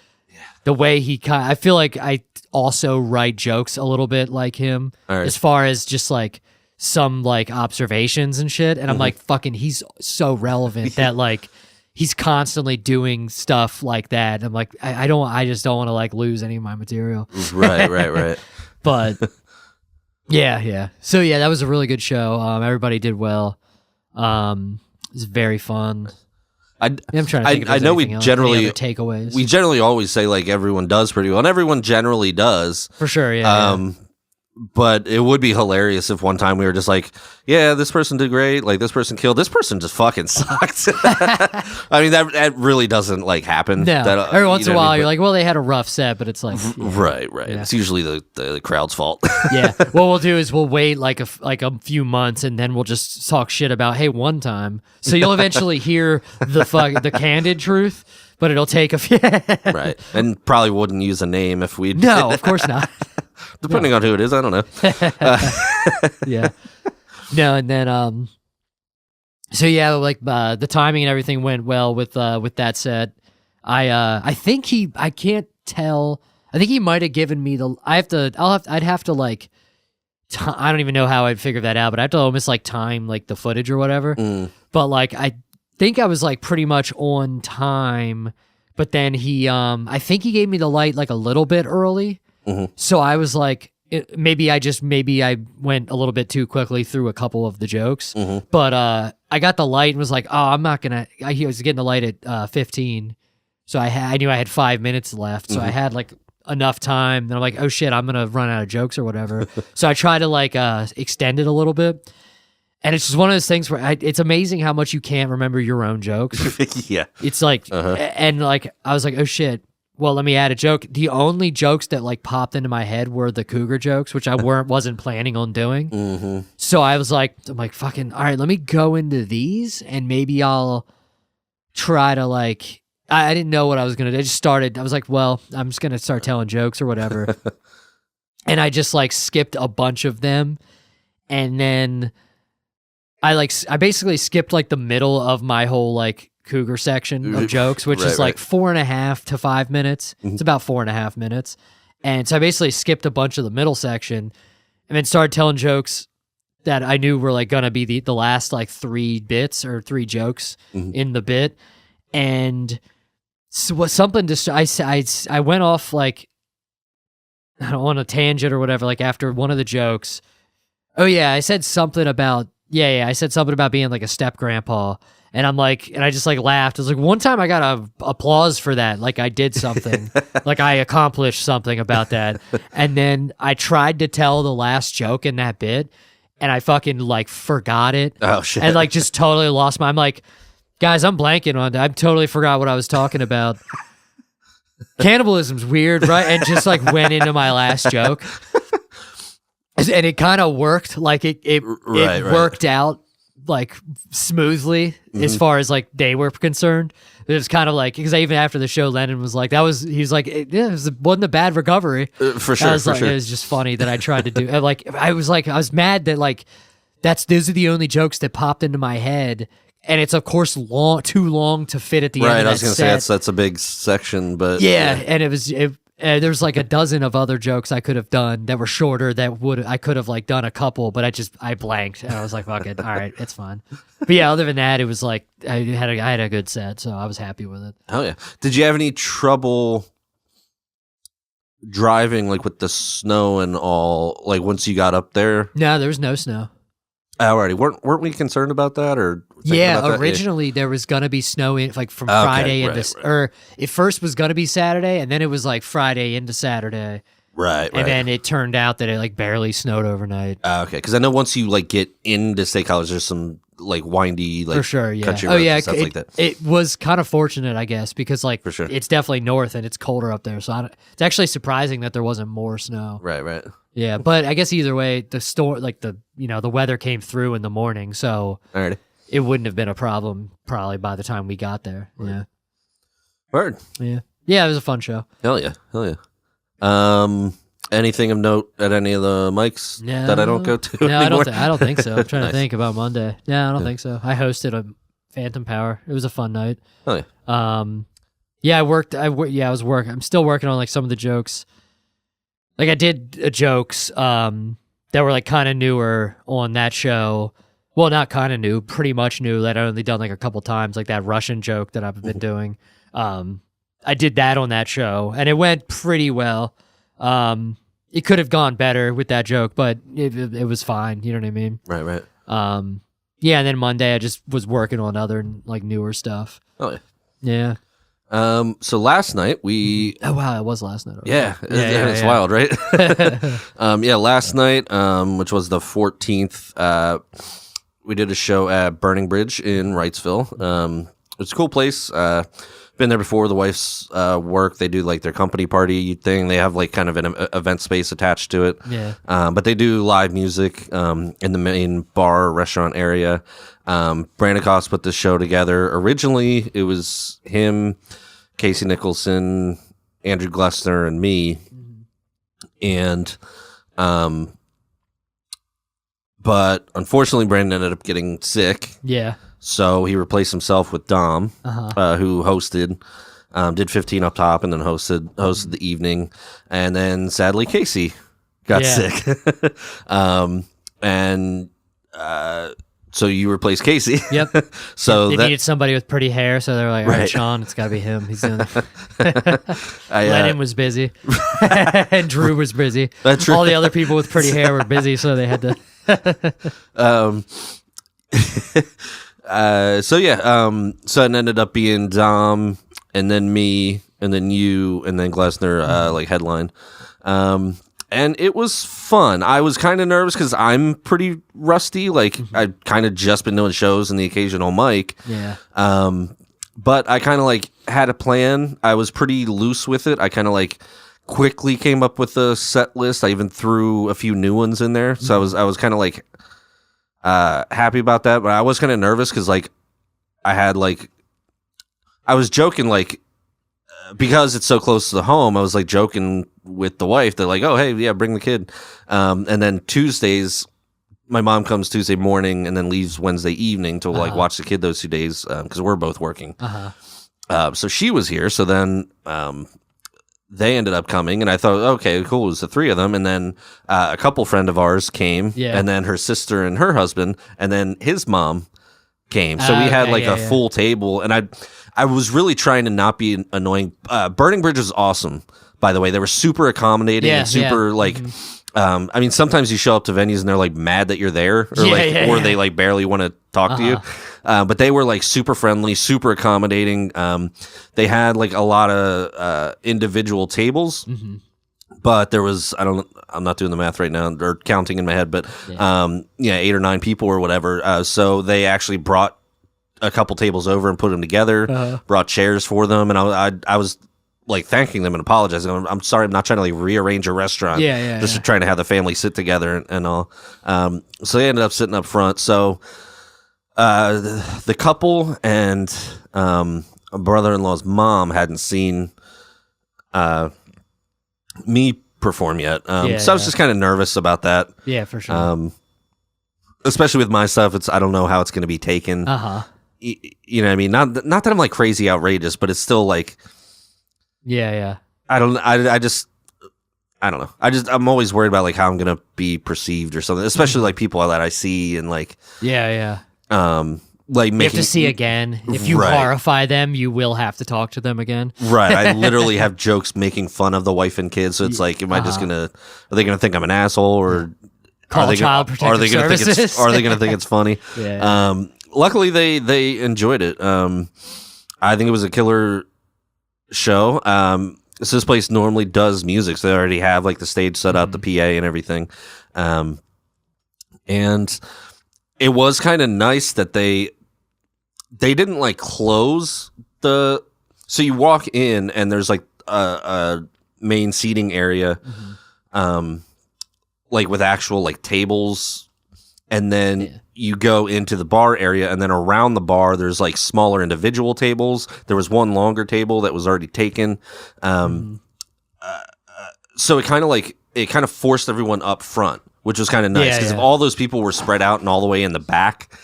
the way I feel like I also write jokes a little bit like him as far as just like some like observations and shit, and I'm like fucking he's so relevant that like he's constantly doing stuff like that. I'm like I just don't want to like lose any of my material. Right. But. Yeah. So that was a really good show. Everybody did well. It was very fun. I'm trying to think. I know we generally takeaways. We generally always say like everyone does pretty well, and everyone generally does for sure. Yeah. But it would be hilarious if one time we were just like, yeah, this person did great. Like this person killed. This person just fucking sucked. I mean, that really doesn't like happen. No. That, every once in a while, you're like, well, they had a rough set, but it's like, right. Yeah. It's usually the crowd's fault. Yeah. What we'll do is we'll wait like a few months, and then we'll just talk shit about, hey, one time. So you'll eventually hear the candid truth, but it'll take a few. Right. And probably wouldn't use a name if we. No, of course not. Depending on who it is, I don't know. Yeah. No, and then so yeah, like the timing and everything went well with that said. I think I can't tell. I think he might have given me I'd have to like I don't even know how I'd figure that out, but I have to almost like time like the footage or whatever. But like I think I was like pretty much on time, but then I think he gave me the light like a little bit early. So I was like, maybe I went a little bit too quickly through a couple of the jokes, but I got the light and was like, oh, I'm not gonna. I was getting the light at 15, so I knew I had 5 minutes left, so I had like enough time. And I'm like, oh shit, I'm gonna run out of jokes or whatever. So I tried to like extend it a little bit, and it's just one of those things where it's amazing how much you can't remember your own jokes. Yeah, it's like, and like I was like, oh shit. Well, let me add a joke. The only jokes that like popped into my head were the cougar jokes, which I wasn't planning on doing. So I'm like, fucking, all right, let me go into these and maybe I'll try to like, I didn't know what I was going to do. I just started, I was like, well, I'm just going to start telling jokes or whatever. And I just like skipped a bunch of them. And then I basically skipped like the middle of my whole like cougar section of jokes, which is like 4.5 to 5 minutes. It's about 4.5 minutes. And so I basically skipped a bunch of the middle section and then started telling jokes that I knew were like going to be the last like 3 bits or 3 jokes in the bit. And so what something just, I went off like, I don't want a tangent or whatever, like after one of the jokes. Oh yeah, I said something about Yeah, I said something about being like a step grandpa. And I'm like, and I just like laughed. I was like, one time I got a applause for that. Like I did something, like I accomplished something about that. And then I tried to tell the last joke in that bit, and I fucking like forgot it. Oh shit! And like just totally lost my. I'm like, guys, I'm blanking on that. I totally forgot what I was talking about. Cannibalism's weird, right? And just like went into my last joke, and it kind of worked. Like it worked out like smoothly as far as like they were concerned. It was kind of like, because even after the show, Lennon was like, he's like, it wasn't a bad recovery. For sure. It was just funny that I tried to do. I was mad that like those are the only jokes that popped into my head. And it's of course too long to fit at the end of that. Right, I was going to say that's a big section, but yeah. And there's like a dozen of other jokes I could have done that were shorter I could have like done a couple, but I blanked and I was like, fuck it, all right, it's fine. But yeah, other than that, it was like I had a good set, so I was happy with it. Oh yeah. Did you have any trouble driving like with the snow and all? Like once you got up there? No, there was no snow. Alrighty, weren't we concerned about that or? Yeah, originally there was gonna be snow like from Friday or it first was gonna be Saturday, and then it was like Friday into Saturday. Right. And then it turned out that it like barely snowed overnight. Okay, because I know once you like get into State College, there's some like windy, like for sure, yeah. country roads and stuff like that. It was kind of fortunate, I guess, because like for sure. It's definitely north and it's colder up there, so it's actually surprising that there wasn't more snow. Right. Yeah, but I guess either way, the weather came through in the morning, so Alrighty. It wouldn't have been a problem probably by the time we got there. Right. Yeah. Word. Yeah, it was a fun show. Hell yeah. Anything of note at any of the mics that I don't go to anymore? I don't think so. I'm trying to think about Monday. Yeah, I don't think so. I hosted a Phantom Power. It was a fun night. Oh yeah. Yeah, I was working. I'm still working on like some of the jokes. Like I did jokes that were like kind of newer on that show. Well, not kind of new, pretty much new that I only done like a couple times, like that Russian joke that I've been doing. I did that on that show, and it went pretty well. It could have gone better with that joke, but it was fine. You know what I mean? Right. Yeah, and then Monday I just was working on other like newer stuff. Oh yeah. Yeah. So last night we. Oh wow, it was last night. Okay. Yeah, it's wild, right? Yeah, last night, which was the 14th, we did a show at Burning Bridge in Wrightsville. It's a cool place. Been there before. The wife's work. They do like their company party thing. They have like kind of an event space attached to it. Yeah. But they do live music in the main bar restaurant area. Brandon Koss put this show together. Originally, it was him, Casey Nicholson, Andrew Glessner, and me. And but unfortunately, Brandon ended up getting sick. Yeah. So he replaced himself with Dom, who hosted, did 15 up top, and then hosted the evening. And then sadly, Casey got sick. So you replaced Casey. Yep. So they needed somebody with pretty hair, so they're like, all right, Sean, it's got to be him. He's doing it. Lennon was busy, and Drew was busy. That's true. All the other people with pretty hair were busy, so they had to. So it ended up being Dom, and then me, and then you, and then Glessner, like headline. And it was fun. I was kind of nervous because I'm pretty rusty. Like I've kind of just been doing shows and the occasional mic. Yeah. But I kind of like had a plan. I was pretty loose with it. I kind of like quickly came up with a set list. I even threw a few new ones in there. So I was kind of like happy about that. But I was kind of nervous because like I was joking like. Because it's so close to the home, I was like joking with the wife. They're like, "Oh, hey, yeah, bring the kid." And then Tuesdays, my mom comes Tuesday morning and then leaves Wednesday evening to like watch the kid those 2 days because we're both working. So she was here. So then they ended up coming, and I thought, okay, cool. It was the three of them, and then a couple friend of ours came, and then her sister and her husband, and then his mom came. So we had like a full table, and I was really trying to not be annoying. Burning Bridge was awesome, by the way. They were super accommodating and super I mean, sometimes you show up to venues and they're like mad that you're there, or they like barely want to talk to you. But they were like super friendly, super accommodating. They had like a lot of individual tables, but there was I'm not doing the math right now or counting in my head, but 8 or 9 people or whatever. So they actually brought a couple tables over and put them together, brought chairs for them, and I was like thanking them and apologizing. I'm sorry, I'm not trying to like rearrange a restaurant. Just trying to have the family sit together and all. So they ended up sitting up front. So the couple and a brother-in-law's mom hadn't seen me perform yet. So I was just kind of nervous about that. Yeah, for sure. Especially with my stuff, I don't know how it's going to be taken. You know what I mean? Not that I'm like crazy outrageous, but it's still like. I don't know. I'm always worried about like how I'm gonna be perceived or something, especially like people that I see and like like you have to see again. If you horrify them, you will have to talk to them again. Right. I literally have jokes making fun of the wife and kids, so it's like, am I just are they gonna think I'm an asshole, or call Child Protective Services? Are they gonna think it's funny? Luckily they enjoyed it. I think it was a killer show. So this place normally does music, so they already have like the stage set up, the PA and everything. And it was kind of nice that they didn't like close so you walk in and there's like a main seating area, like with actual like tables, and then you go into the bar area, and then around the bar there's like smaller individual tables. There was one longer table that was already taken. So it kind of forced everyone up front, which was kind of nice, because if all those people were spread out and all the way in the back,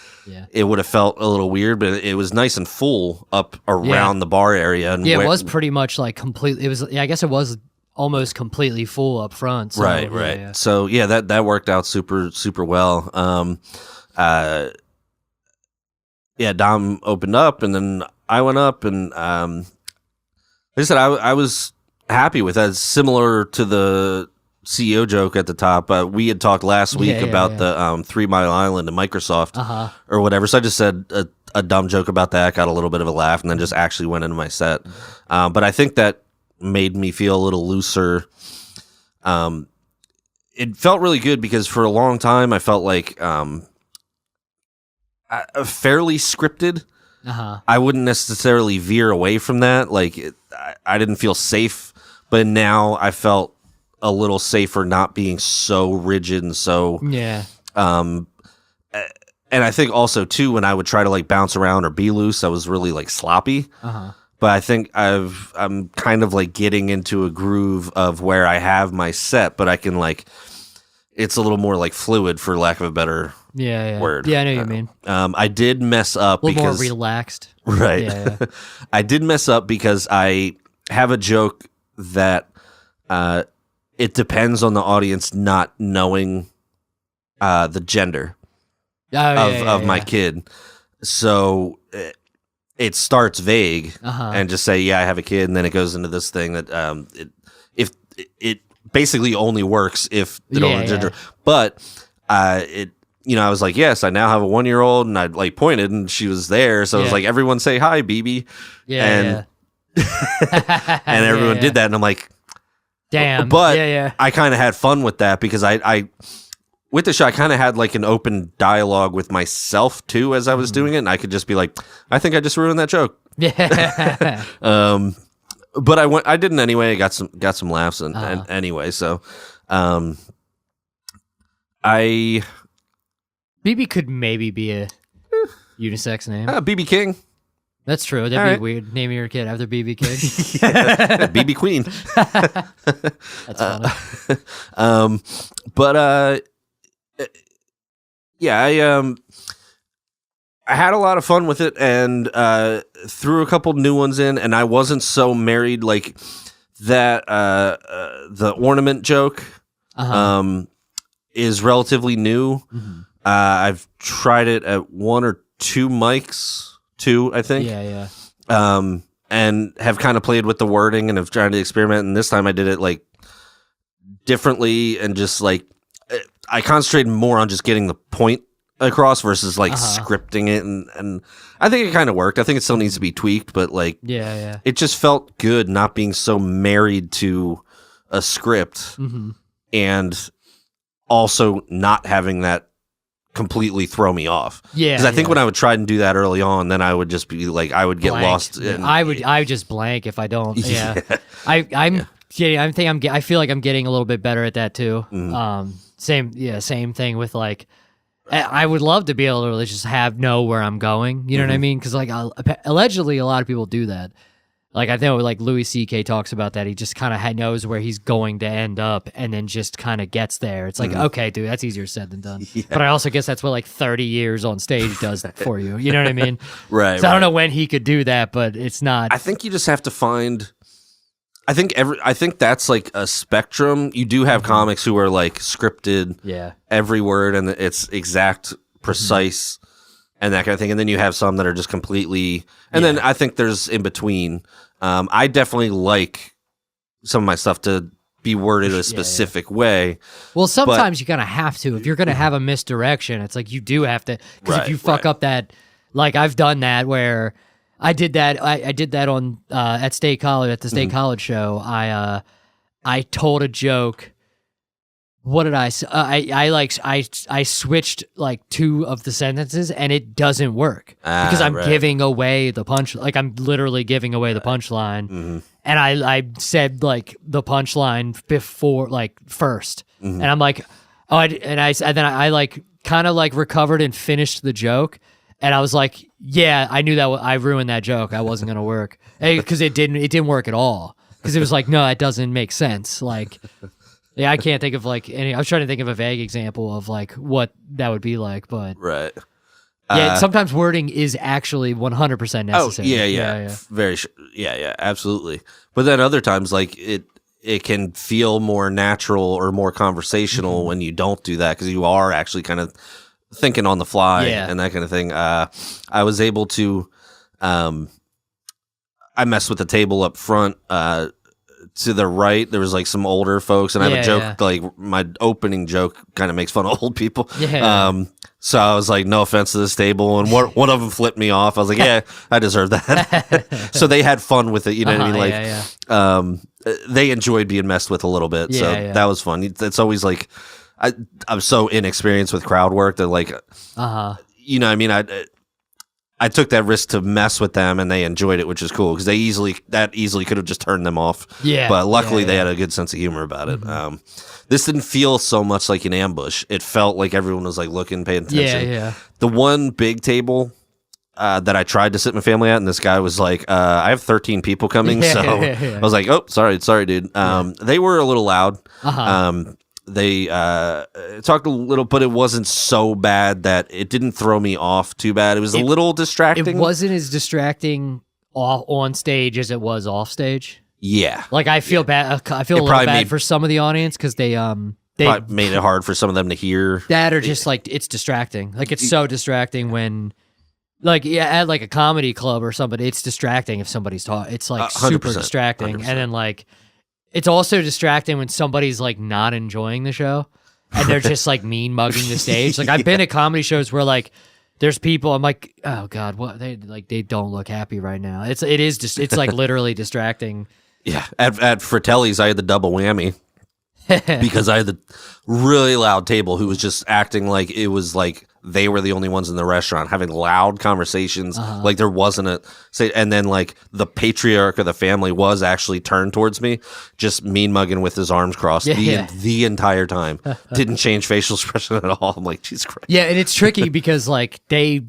it would have felt a little weird, but it was nice and full up around the bar area. And it was pretty much like completely. It was. I guess it was almost completely full up front. So, right. So that worked out super, super well. Dom opened up, and then I went up, and like I said, I was happy with that. Similar to the CEO joke at the top, we had talked last week about the 3 Mile Island and Microsoft or whatever. So I just said a dumb joke about that, got a little bit of a laugh, and then just actually went into my set. But I think that made me feel a little looser. It felt really good, because for a long time I felt like fairly scripted. I wouldn't necessarily veer away from that. Like I didn't feel safe, but now I felt a little safer not being so rigid and so and I think also too, when I would try to like bounce around or be loose, I was really like sloppy. But I think I'm kind of like getting into a groove of where I have my set, but I can like, it's a little more like fluid, for lack of a better word. Yeah, I know what you mean. I did mess up a little because more relaxed. Right. Yeah. I did mess up because I have a joke that it depends on the audience not knowing the gender of my kid. So it starts vague and just say, I have a kid, and then it goes into this thing that it basically only works if they don't know the gender. But I was like, yes, I now have a 1-year-old, and I like pointed, and she was there, so I was like, everyone say hi, BB. And everyone did that, and I'm like, damn. But I kind of had fun with that, because I with the show, I kind of had like an open dialogue with myself too as I was doing it, and I could just be like, I think I just ruined that joke. But I didn't anyway. I got some laughs and anyway. So, BB could maybe be a unisex name. BB King. That's true. That'd be weird. Naming your kid after BB King. BB Queen. That's funny. But I had a lot of fun with it, and threw a couple new ones in, and I wasn't so married. Like that, the ornament joke is relatively new. I've tried it at 1 or 2 mics, 2, I think. And have kind of played with the wording and have tried to experiment. And this time I did it like differently, and just like I concentrated more on just getting the point across versus like scripting it, and I think it kind of worked. I think it still needs to be tweaked, but like it just felt good not being so married to a script and also not having that completely throw me off. Because I think when I would try and do that early on, then I would just be like, I would get lost. I would just blank if I don't. Yeah, I feel like I'm getting a little bit better at that too. Same thing with like, I would love to be able to really just know where I'm going. You know what I mean? Because like allegedly a lot of people do that. Like I think like Louis C.K. talks about that. He just kind of knows where he's going to end up, and then just kind of gets there. It's like, okay, dude, that's easier said than done. Yeah. But I also guess that's what like 30 years on stage does for you. You know what I mean? Right. So I don't know when he could do that, but it's not. I think you just have to find. I think that's like a spectrum. You do have comics who are like scripted, every word, and it's exact, precise, and that kind of thing. And then you have some that are just completely. And then I think there's in between. I definitely like some of my stuff to be worded a specific way. Well, sometimes you kind of have to. If you're going to have a misdirection, it's like you do have to. Because if you fuck up that, like I've done that where I did that. I did that on at State College, at the State College show. I told a joke. What did I say? I switched like two of the sentences, and it doesn't work because I'm giving away the punch. Like I'm literally giving away the punchline, and I said like the punchline before, like first, and I'm like, then I like kind of like recovered and finished the joke, and I was like, yeah, I knew that I ruined that joke. I wasn't gonna work because it didn't work at all because it was like, no, it doesn't make sense, like. Yeah, I can't think of like any. I was trying to think of a vague example of like what that would be like, but sometimes wording is actually 100% necessary. Yeah, absolutely. But then other times, like it can feel more natural or more conversational when you don't do that because you are actually kind of thinking on the fly and that kind of thing. I was able to, I messed with the table up front. To the right, there was like some older folks, and I have a joke, like my opening joke kind of makes fun of old people. So I was like, no offense to this table, and one of them flipped me off. I was like, yeah, I deserve that. So they had fun with it, you know what I mean? Like, they enjoyed being messed with a little bit, so that was fun. It's always like, I'm so inexperienced with crowd work that like, you know what I mean? I took that risk to mess with them, and they enjoyed it, which is cool because they easily could have just turned them off. Yeah, but luckily they had a good sense of humor about it. This didn't feel so much like an ambush. It felt like everyone was like looking, paying attention. Yeah. The one big table that I tried to sit my family at, and this guy was like, "I have 13 people coming," so I was like, "Oh, sorry, dude." They were a little loud. They talked a little, but it wasn't so bad that it didn't throw me off too bad. It was a little distracting. It wasn't as distracting on stage as it was off stage. Yeah, like I feel bad. I feel a little bad for some of the audience because they made it hard for some of them to hear that, or just like it's distracting. Like it's so distracting when. Like at like a comedy club or something, it's distracting if somebody's talking. It's like super distracting, 100%. And then like it's also distracting when somebody's like not enjoying the show and they're just like mean mugging the stage. Like I've been at comedy shows where like there's people. I'm like, oh god, what they don't look happy right now. It's like literally distracting. Yeah, at Fratelli's, I had the double whammy because I had the really loud table who was just acting like it was like they were the only ones in the restaurant having loud conversations. Like there wasn't and then like the patriarch of the family was actually turned towards me, just mean mugging with his arms crossed the entire time. Didn't change facial expression at all. I'm like, Jesus Christ. Yeah, and it's tricky because like they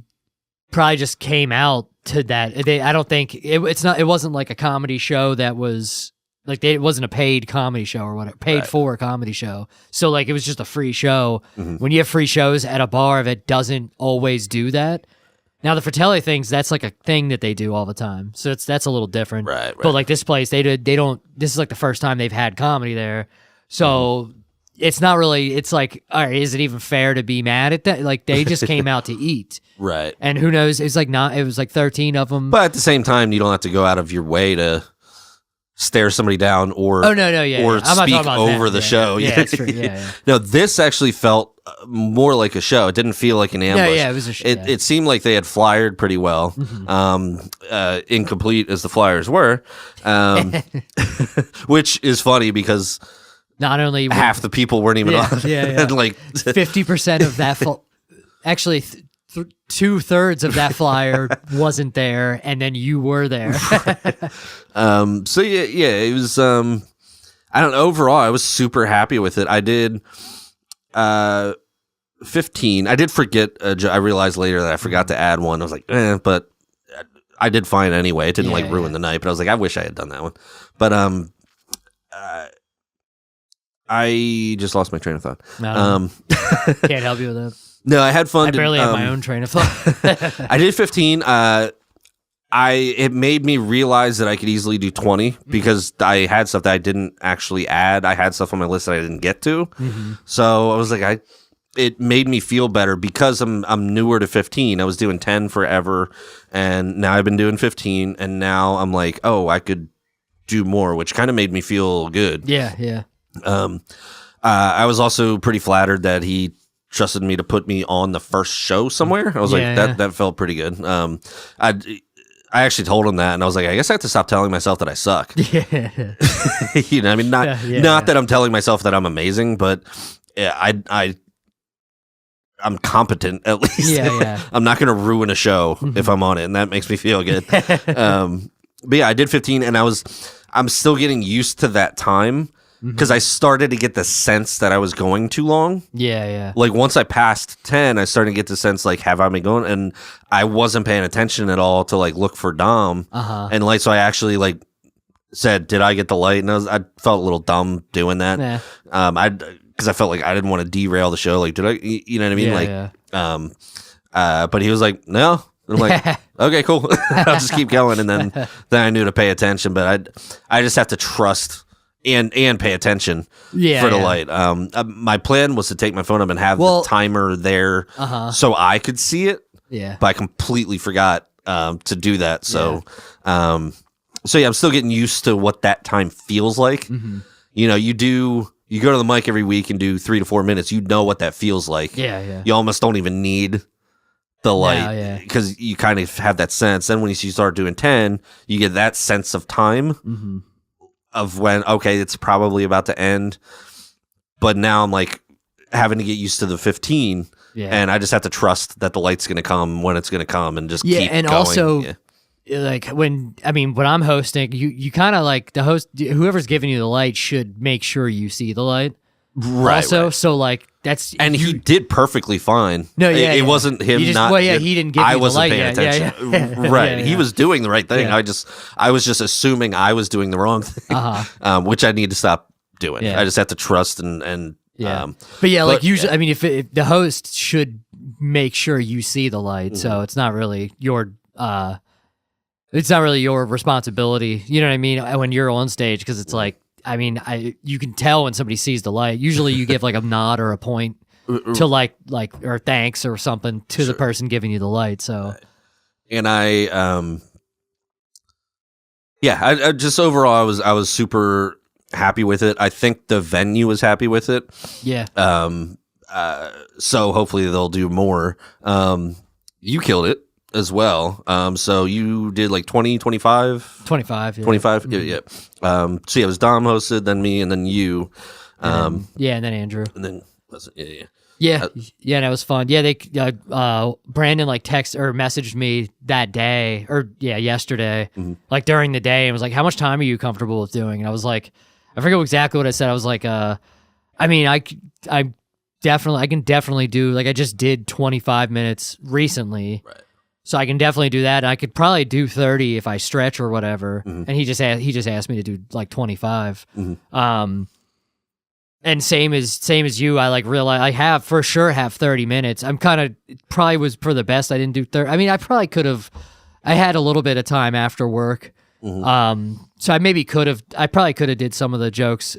probably just came out to that. I don't think it wasn't like a comedy show that was like it wasn't a paid comedy show or whatever, paid for a comedy show. So like it was just a free show. When you have free shows at a bar that doesn't always do that. Now the Fratelli things, that's like a thing that they do all the time. So that's a little different. Right. But like this place, they don't. This is like the first time they've had comedy there. So it's not really. It's like, all right, is it even fair to be mad at that? Like they just came out to eat. Right. And who knows? It's like not. It was like 13 of them. But at the same time, you don't have to go out of your way to stare somebody down or Oh no, yeah, or yeah. I'm not speak talking about over them. the Yeah, show. Yeah, that's true. Yeah. No, this actually felt more like a show. It didn't feel like an ambush. No, yeah, it was a show. It seemed like they had flyered pretty well, incomplete as the flyers were, which is funny because not only half the people weren't even on. And like 50% of that, actually 2/3 of that flyer wasn't there, and then you were there. So yeah, it was. I don't know. Overall, I was super happy with it. I did 15. I did forget. I realized later that I forgot to add one. I was like, but I did fine anyway. It didn't ruin the night. But I was like, I wish I had done that one. But I just lost my train of thought. No, can't help you with that. No, I had fun. I barely have my own train of thought. I did 15. It made me realize that I could easily do 20 because I had stuff that I didn't actually add. I had stuff on my list that I didn't get to. So I was like, it made me feel better because I'm newer to 15. I was doing 10 forever, and now I've been doing 15, and now I'm like, oh, I could do more, which kind of made me feel good. Yeah. I was also pretty flattered that he trusted me to put me on the first show somewhere. I was like, that felt pretty good. I actually told him that, and I was like, I guess I have to stop telling myself that I suck. Yeah. You know, I mean, not that I'm telling myself that I'm amazing, but I'm competent at least. Yeah. I'm not going to ruin a show if I'm on it, and that makes me feel good. But yeah, I did 15, and I'm still getting used to that time. Because I started to get the sense that I was going too long. Yeah. Like once I passed 10, I started to get the sense like, have I been going? And I wasn't paying attention at all to like look for Dom and light. So I actually like said, "Did I get the light?" And I felt a little dumb doing that. Yeah. Because I felt like I didn't want to derail the show. Like, did I? You know what I mean? But he was like, "No." And I'm like, okay, cool. I'll just keep going. And then I knew to pay attention. But I just have to trust. And pay attention for the light. My plan was to take my phone up and have the timer there so I could see it. Yeah. But I completely forgot to do that. So, I'm still getting used to what that time feels like. You know, you go to the mic every week and do 3 to 4 minutes. You know what that feels like. Yeah. You almost don't even need the light because you kind of have that sense. Then when you start doing 10, you get that sense of time. Of when, okay, it's probably about to end, but now I'm like having to get used to the 15, and I just have to trust that the light's going to come when it's going to come, and just keep and going. Also, like when I'm hosting, you kind of like the host, whoever's giving you the light should make sure you see the light. Right. So like that's he did perfectly fine. No, it wasn't him. He didn't give I you the wasn't light. paying attention. Right. He was doing the right thing. I was just assuming I was doing the wrong thing, which I need to stop doing. I just have to trust and but like usually, I mean, if the host should make sure you see the light, so it's not really your responsibility. You know what I mean? When you're on stage, because it's like. I mean, you can tell when somebody sees the light. Usually, you give like a nod or a point to like or thanks or something to the person giving you the light. So, and I just overall, I was super happy with it. I think the venue was happy with it. Yeah. So hopefully they'll do more. You killed it as well. So you did like 20, 25? 25. Yeah. 25? Yeah. So it was Dom hosted, then me, and then you. And then Andrew. And then, Yeah, that was fun. Yeah, they Brandon like text or messaged me that day or yesterday, like during the day, and was like, "How much time are you comfortable with doing?" And I was like, I forget exactly what I said. I was like, I mean, I can definitely do, like, I just did 25 minutes recently, right? So I can definitely do that. And I could probably do 30 if I stretch or whatever. And he just asked me to do like 25. And same as you, I like realize I have 30 minutes. I'm kind of, probably was for the best I didn't do 30. I mean, I probably could have, I had a little bit of time after work. So I probably could have did some of the jokes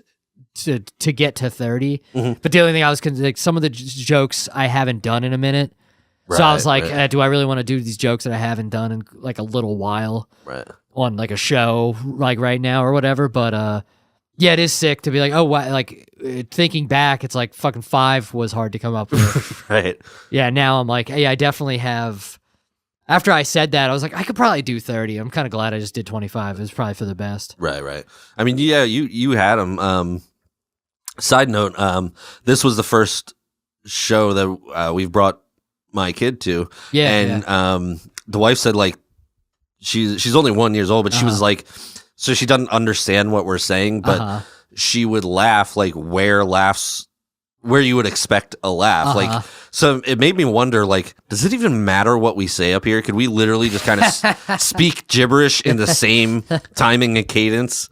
to get to 30. But the only thing I was, like, some of the jokes I haven't done in a minute. So I was like, right. do I really want to do these jokes that I haven't done in like a little while Right. on like a show like right now or whatever? But yeah, it is sick to be like, oh, wow, like thinking back, it's like fucking 5 was hard to come up with. Right. Yeah, now I'm like, hey, I definitely have. After I said that, I was like, I could probably do 30. I'm kind of glad I just did 25. It was probably for the best. Right. I mean, yeah, you had them. Side note, this was the first show that we've brought my kid to. Yeah. And the wife said like she's only 1 year old, but she was like, so she doesn't understand what we're saying, but she would laugh like where you would expect a laugh. Like, so it made me wonder, like, does it even matter what we say up here? Could we literally just kind of speak gibberish in the same timing and cadence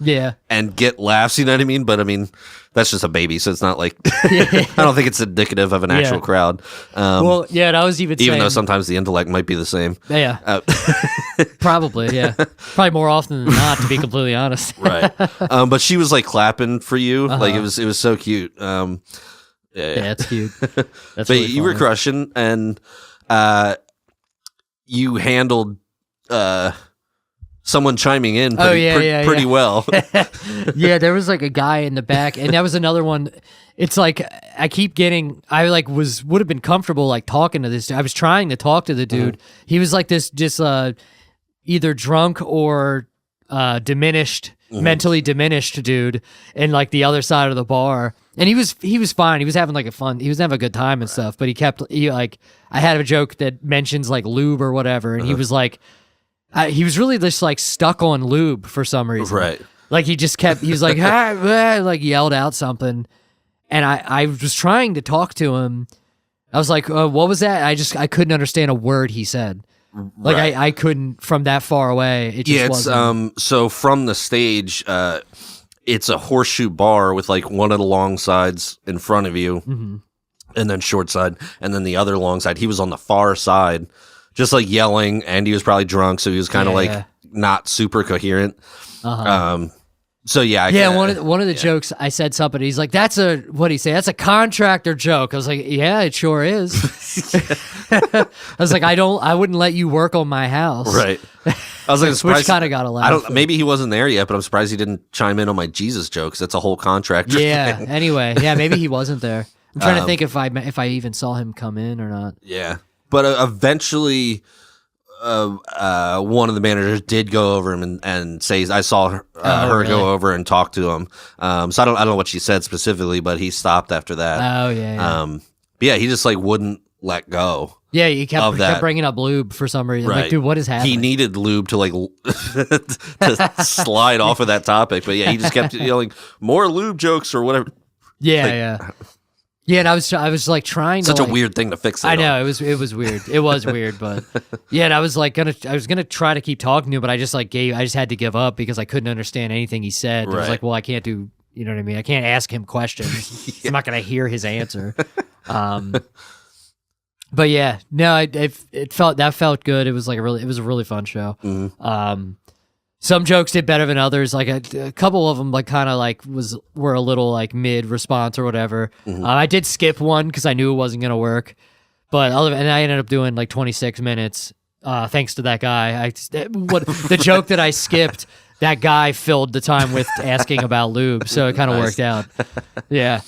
and get laughs? You know what I mean? But I mean, that's just a baby, so it's not like I don't think it's indicative of an actual crowd. Well, yeah, and I was even though sometimes the intellect might be the same. Yeah, probably. Yeah, probably more often than not, to be completely honest. Right. But she was like clapping for you, like it was so cute. Yeah, it's cute. That's but really you were crushing, and you handled someone chiming in pretty well. Yeah, there was like a guy in the back, and that was another one. It's like I keep getting. I like would have been comfortable like talking to this dude. I was trying to talk to the dude. He was like this, just either drunk or diminished. Mentally diminished dude in like the other side of the bar, and he was fine. He was having like he was having a good time and stuff, but he like, I had a joke that mentions like lube or whatever, and he was like, he was really just like stuck on lube for some reason, right? Like he was like like yelled out something, and I was trying to talk to him. I was like, what was that? I couldn't understand a word he said. Like I couldn't, from that far away. It just wasn't. So from the stage, it's a horseshoe bar with like one of the long sides in front of you, and then short side, and then the other long side. He was on the far side, just like yelling, and he was probably drunk, so he was kind of like not super coherent. So one of the jokes I said something. He's like, "That's a what do you say? That's a contractor joke." I was like, "Yeah, it sure is." I was like, I wouldn't let you work on my house." Right. I was like, which kind of got a laugh. Maybe he wasn't there yet, but I'm surprised he didn't chime in on my Jesus jokes. That's a whole contractor. Yeah. thing. Anyway, maybe he wasn't there. I'm trying to think if I even saw him come in or not. Yeah, but eventually. One of the managers did go over him and say, I saw her really? go over and talk to him. So I don't know what she said specifically, but he stopped after that. Oh yeah. But yeah, he just like wouldn't let go. Yeah, he kept bringing up lube for some reason. Right. Like, dude, what is happening? He needed lube to like to slide off of that topic, but yeah, he just kept yelling more lube jokes or whatever. Yeah. Yeah, and I was like trying such to a weird thing to fix. I know it was weird. It was weird, but yeah, and I was gonna try to keep talking to him, but I just had to give up because I couldn't understand anything he said. I was like, well, I can't do, you know what I mean? I can't ask him questions. I'm not gonna hear his answer. But yeah, no, it felt good. It was like it was a really fun show. Some jokes did better than others. Like a couple of them, like kind of like were a little like mid response or whatever. I did skip one because I knew it wasn't gonna work, and I ended up doing like 26 minutes. Thanks to that guy. The joke that I skipped, that guy filled the time with asking about lube, so it kind of worked out. Yeah.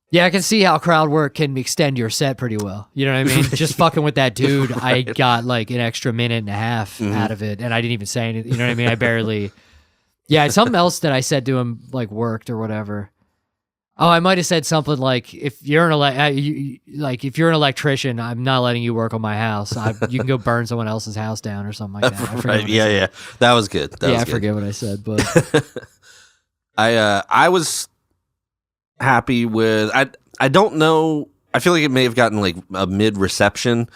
Yeah, I can see how crowd work can extend your set pretty well. You know what I mean? Just fucking with that dude, I got like an extra minute and a half out of it, and I didn't even say anything. You know what I mean? I barely. Yeah, something else that I said to him like worked or whatever. Oh, I might have said something like, "If you're if you're an electrician, I'm not letting you work on my house. You can go burn someone else's house down or something like that." Right? Yeah. That was good. I forget what I said, but I was happy with. I don't know. I feel like it may have gotten like a mid reception,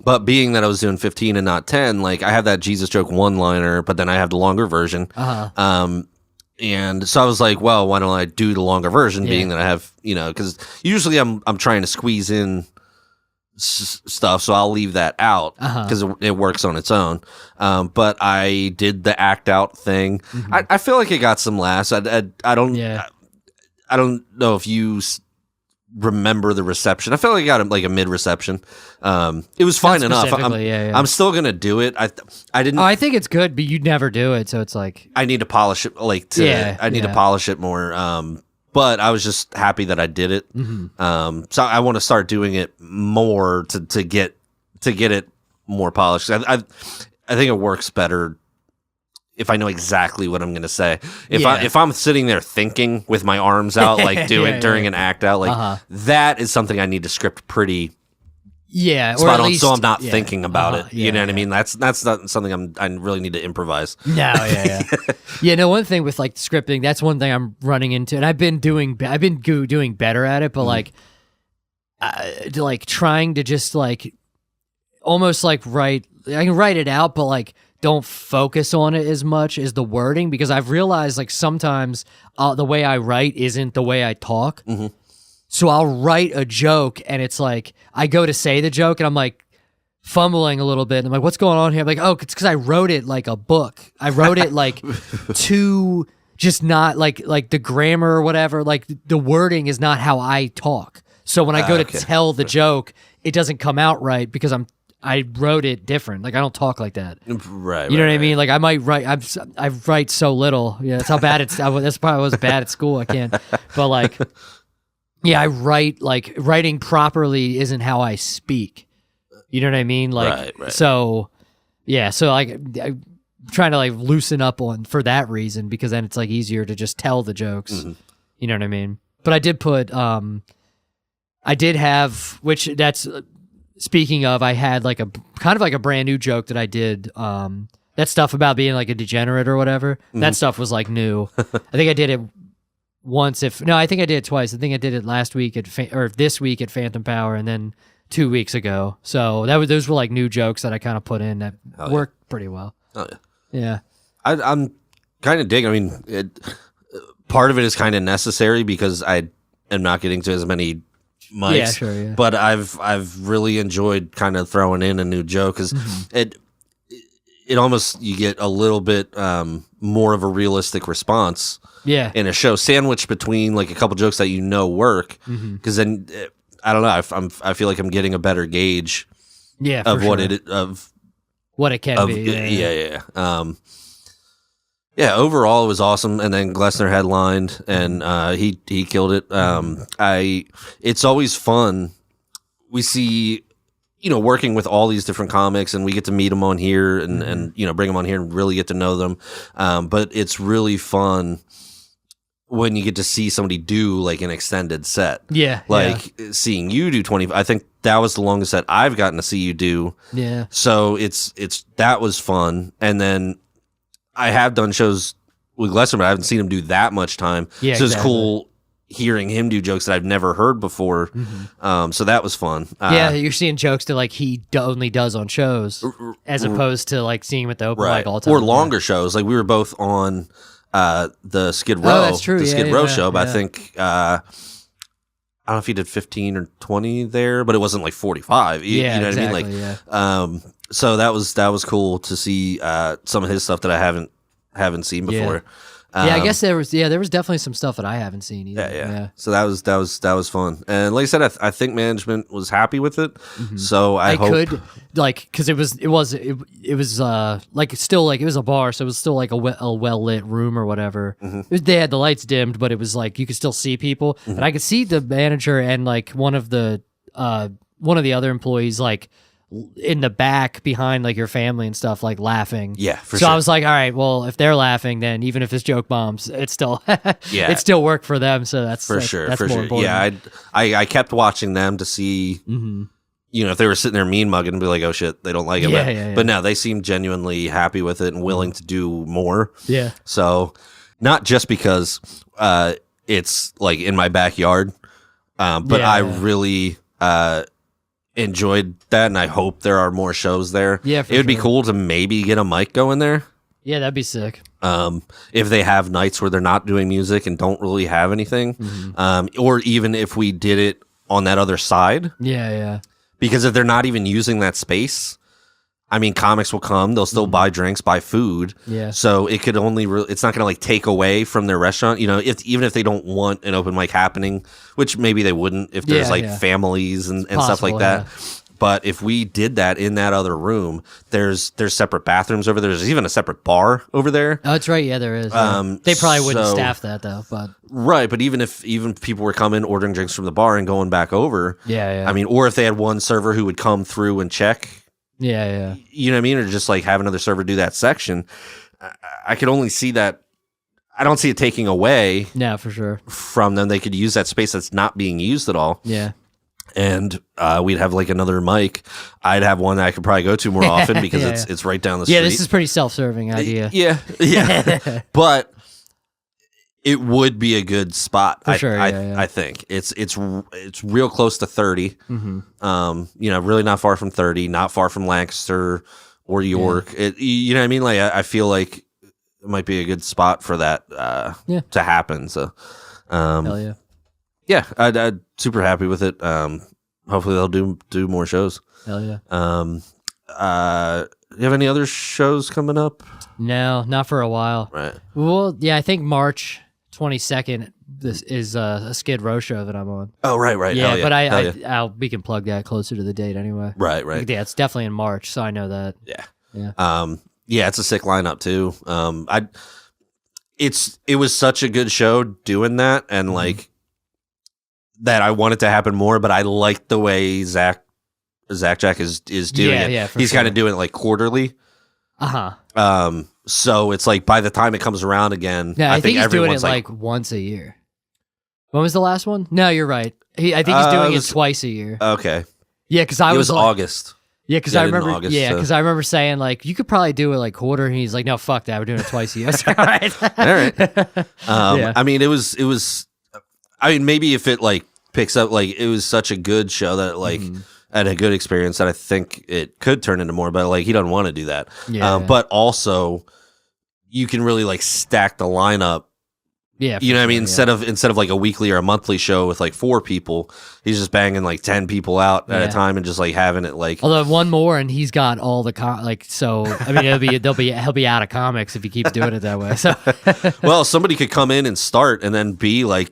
but being that I was doing 15 and not 10, like I have that Jesus joke one liner, but then I have the longer version. And so I was like, well, why don't I do the longer version? Being that I have, because usually I'm trying to squeeze in stuff, so I'll leave that out because it works on its own. But I did the act out thing. I feel like it got some laughs. I don't know if you remember the reception. I felt like I got like a mid reception. It was fine enough. I'm still gonna do it. I didn't. Oh, I think it's good, but you'd never do it, so it's like I need to polish it. I need to polish it more. But I was just happy that I did it. So I want to start doing it more to get it more polished. I think it works better if I know exactly what I'm going to say. If I'm sitting there thinking with my arms out, like during an act out, like that is something I need to script pretty spot on, so I'm not thinking about it. You know what I mean? That's not something I really need to improvise. No, no. One thing with like scripting, that's one thing I'm running into, and I've been doing better at it, but like trying to just like almost like I can write it out, but like don't focus on it as much as the wording, because I've realized like sometimes the way I write isn't the way I talk. So I'll write a joke and it's like I go to say the joke and I'm like fumbling a little bit. And I'm like, what's going on here? I'm like, oh, it's because I wrote it like a book. I wrote it like to just not like the grammar or whatever. Like the wording is not how I talk. So when I go to tell the joke, it doesn't come out right because I wrote it different. Like I don't talk like that. Right. You know what I mean? Like I might write. I write so little. Yeah, that's how bad it's. That's probably I was bad at school. I can't. But like, yeah, I write like writing properly isn't how I speak. You know what I mean? Like right. So, yeah. So like, I'm trying to like loosen up on for that reason, because then it's like easier to just tell the jokes. You know what I mean? But I did put. I did have, which that's. Speaking of, I had like a kind of like a brand new joke that I did. That stuff about being like a degenerate or whatever. That stuff was like new. I think I did it once. I think I did it twice. I think I did it last week or this week at Phantom Power, and then 2 weeks ago. So those were like new jokes that I kind of put in that worked pretty well. Oh yeah. I'm kind of digging. I mean, part of it is kind of necessary because I am not getting to as many mics. Yeah, sure, yeah. But I've really enjoyed kind of throwing in a new joke because it almost, you get a little bit more of a realistic response. Yeah. In a show, sandwiched between like a couple jokes that work, because then I don't know. I feel like I'm getting a better gauge. Yeah. Of what it can be. Yeah. Yeah, overall it was awesome, and then Glessner headlined, and he killed it. It's always fun. We see, working with all these different comics, and we get to meet them on here, and bring them on here and really get to know them. But it's really fun when you get to see somebody do like an extended set. Yeah, seeing you do 20. I think that was the longest set I've gotten to see you do. Yeah. So it's that was fun, and then I have done shows with Glessner, but I haven't seen him do that much time. Yeah, so it's cool hearing him do jokes that I've never heard before. So that was fun. Yeah, you're seeing jokes that like he only does on shows, as opposed to like seeing him at the open mic all the time. Or longer shows. Like we were both on the Skid Row. Oh, that's true. The Skid Row show, but I think I don't know if he did 15 or 20 there, but it wasn't like 45. You know what I mean? Like, so that was cool to see some of his stuff that I haven't seen before. I guess there was definitely some stuff that I haven't seen either. Yeah. So that was fun, and like I said, I think management was happy with it. So I hope, could like, because it was like still like it was a bar, so it was still like a well lit room or whatever. They had the lights dimmed, but it was like you could still see people, and I could see the manager and like one of the other employees like in the back behind like your family and stuff, like laughing. Yeah, for so sure. I was like, all right, well, if they're laughing, then even if this joke bombs, it's still it still worked for them. So that's for sure. That's more important. Yeah, I kept watching them to see, if they were sitting there mean mugging and be like, oh shit, they don't like it. But no, they seeed genuinely happy with it and willing to do more. Yeah. So not just because it's like in my backyard, but I really enjoyed that, and I hope there are more shows there. Yeah, it would be cool to maybe get a mic going there. Yeah, that'd be sick. If they have nights where they're not doing music and don't really have anything, or even if we did it on that other side. Yeah. Because if they're not even using that space, I mean, comics will come. They'll still buy drinks, buy food. Yeah. So it could only. It's not going to like take away from their restaurant. You know, even if they don't want an open mic happening, which maybe they wouldn't if there's families and stuff like that. But if we did that in that other room, there's separate bathrooms over there. There's even a separate bar over there. Oh, that's right. Yeah, there is. They probably wouldn't staff that though. But right. But even if people were coming, ordering drinks from the bar and going back over. Yeah. I mean, or if they had one server who would come through and check. Yeah. You know what I mean? Or just like have another server do that section. I could only see that. I don't see it taking away. Yeah, for sure. From them. They could use that space that's not being used at all. Yeah. And we'd have like another mic. I'd have one that I could probably go to more often because it's right down the street. Yeah, this is pretty self-serving idea. Yeah. But it would be a good spot. For sure, I think it's real close to 30. Mm-hmm. You know, really not far from 30, not far from Lancaster or York. Yeah. You know what I mean? Like I feel like it might be a good spot for that to happen. So, hell yeah. Yeah, I'd super happy with it. Hopefully they'll do more shows. Hell yeah. You have any other shows coming up? No, not for a while. Right. Well, yeah, I think March 22nd. This is a Skid Row show that I'm on. Oh, right. Yeah, yeah. but we can plug that closer to the date anyway. Right. Yeah, it's definitely in March, so I know that. Yeah. Yeah. It's a sick lineup too. It was such a good show doing that, and like that I want it to happen more. But I like the way Zach Jack is doing it. Yeah, he's kind of doing it like quarterly. So it's like by the time it comes around again, yeah, I think he's doing it like once a year. When was the last one? No, you're right. I think he's doing it twice a year. Okay. Yeah, because it was August. Yeah, because I remember. I remember saying like you could probably do it like quarter, and he's like, "No, fuck that. We're doing it twice a year." All right. All right. I mean, it was. I mean, maybe if it like picks up, like it was such a good show that like had a good experience that I think it could turn into more. But like he doesn't want to do that. Yeah. But also, you can really like stack the lineup. Yeah, you know what I mean? Instead of like a weekly or a monthly show with like 4 people, he's just banging like 10 people out at a time and just like having it like. Although one more and he's got all the so I mean he'll be out of comics if he keeps doing it that way. So well, somebody could come in and start and then be like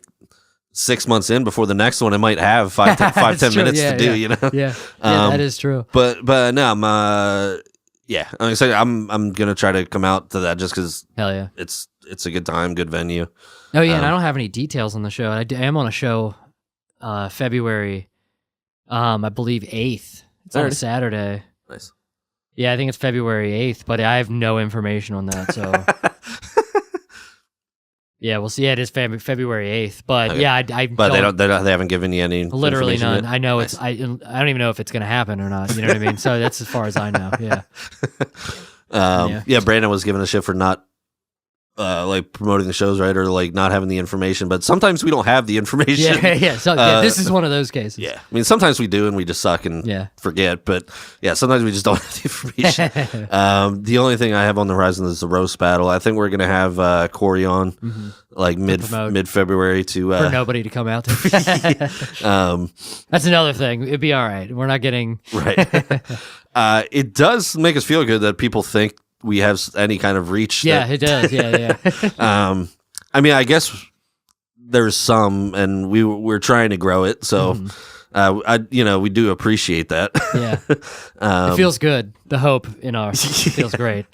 6 months in before the next one. It might have 5 10 minutes to do. You know? Yeah, that is true. But no, I'm excited. I'm gonna try to come out to that just because. Hell yeah, it's a good time, good venue. Oh yeah, and I don't have any details on the show. I am on a show, February, I believe 8th. It's on a Saturday. Nice. Yeah, I think it's February 8th, but I have no information on that. So yeah, we'll see. Yeah, it is February 8th, but okay. Yeah, But they haven't given you any. Literally none. Yet? I know nice. I don't even know if it's going to happen or not. You know what I mean? So that's as far as I know. Yeah. Brandon was giving a shit for not. Like promoting the shows, right, or like not having the information, but sometimes we don't have the information. Yeah. So this is one of those cases. Yeah, I mean sometimes we do and we just suck and forget, but yeah, sometimes we just don't have the information. The only thing I have on the horizon is the roast battle. I think we're gonna have Corey on like mid February to for nobody to come out to. That's another thing. It'd be all right. We're not getting right. It does make us feel good that people think we have any kind of reach. Yeah, it does. Yeah. I mean, I guess there's some, and we're trying to grow it. So, we do appreciate that. Yeah, it feels good. The hope in ours feels great.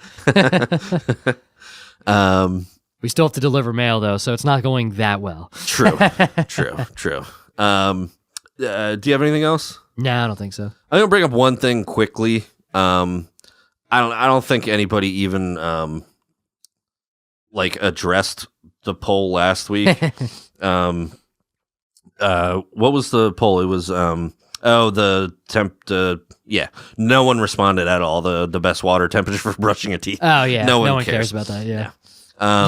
We still have to deliver mail though, so it's not going that well. True. Do you have anything else? No, I don't think so. I'm gonna bring up one thing quickly. I don't think anybody even like addressed the poll last week. What was the poll? It was the no one responded at all. The best water temperature for brushing your teeth. Oh yeah, no one cares about that. Yeah,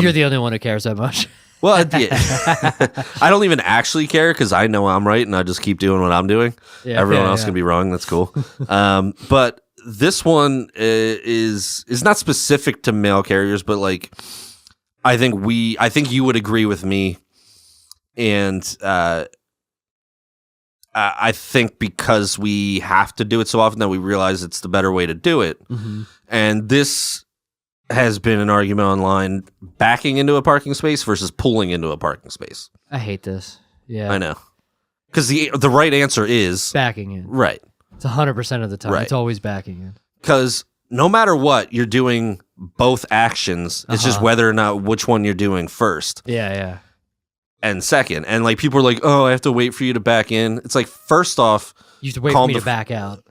you're the only one who cares that much. Well, I don't even actually care because I know I'm right and I just keep doing what I'm doing. Yeah, everyone else can be wrong. That's cool. But this one is not specific to mail carriers, but like I think you would agree with me, and I think because we have to do it so often that we realize it's the better way to do it. Mm-hmm. And this has been an argument online, backing into a parking space versus pulling into a parking space. I hate this. Yeah. I know. Because the right answer is... backing in. Right. It's 100% of the time. Right. It's always backing in. Because no matter what, you're doing both actions. It's just whether or not which one you're doing first. Yeah. And second. And like people are like, oh, I have to wait for you to back in. It's like, first off... You have to wait for me to back out.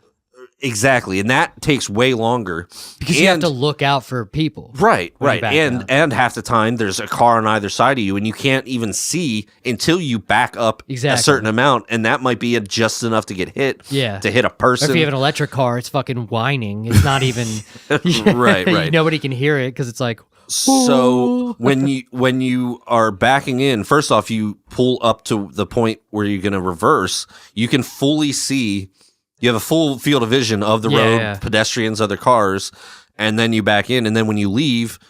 Exactly. And that takes way longer. Because you have to look out for people. Right. And half the time there's a car on either side of you and you can't even see until you back up a certain amount. And that might be just enough to get hit. Yeah. To hit a person. Or if you have an electric car, it's fucking whining. It's not even... Right. Nobody can hear it because it's like... So when you are backing in, first off, you pull up to the point where you're going to reverse. You can fully see... You have a full field of vision of the road, pedestrians, other cars, and then you back in. And then when you leave,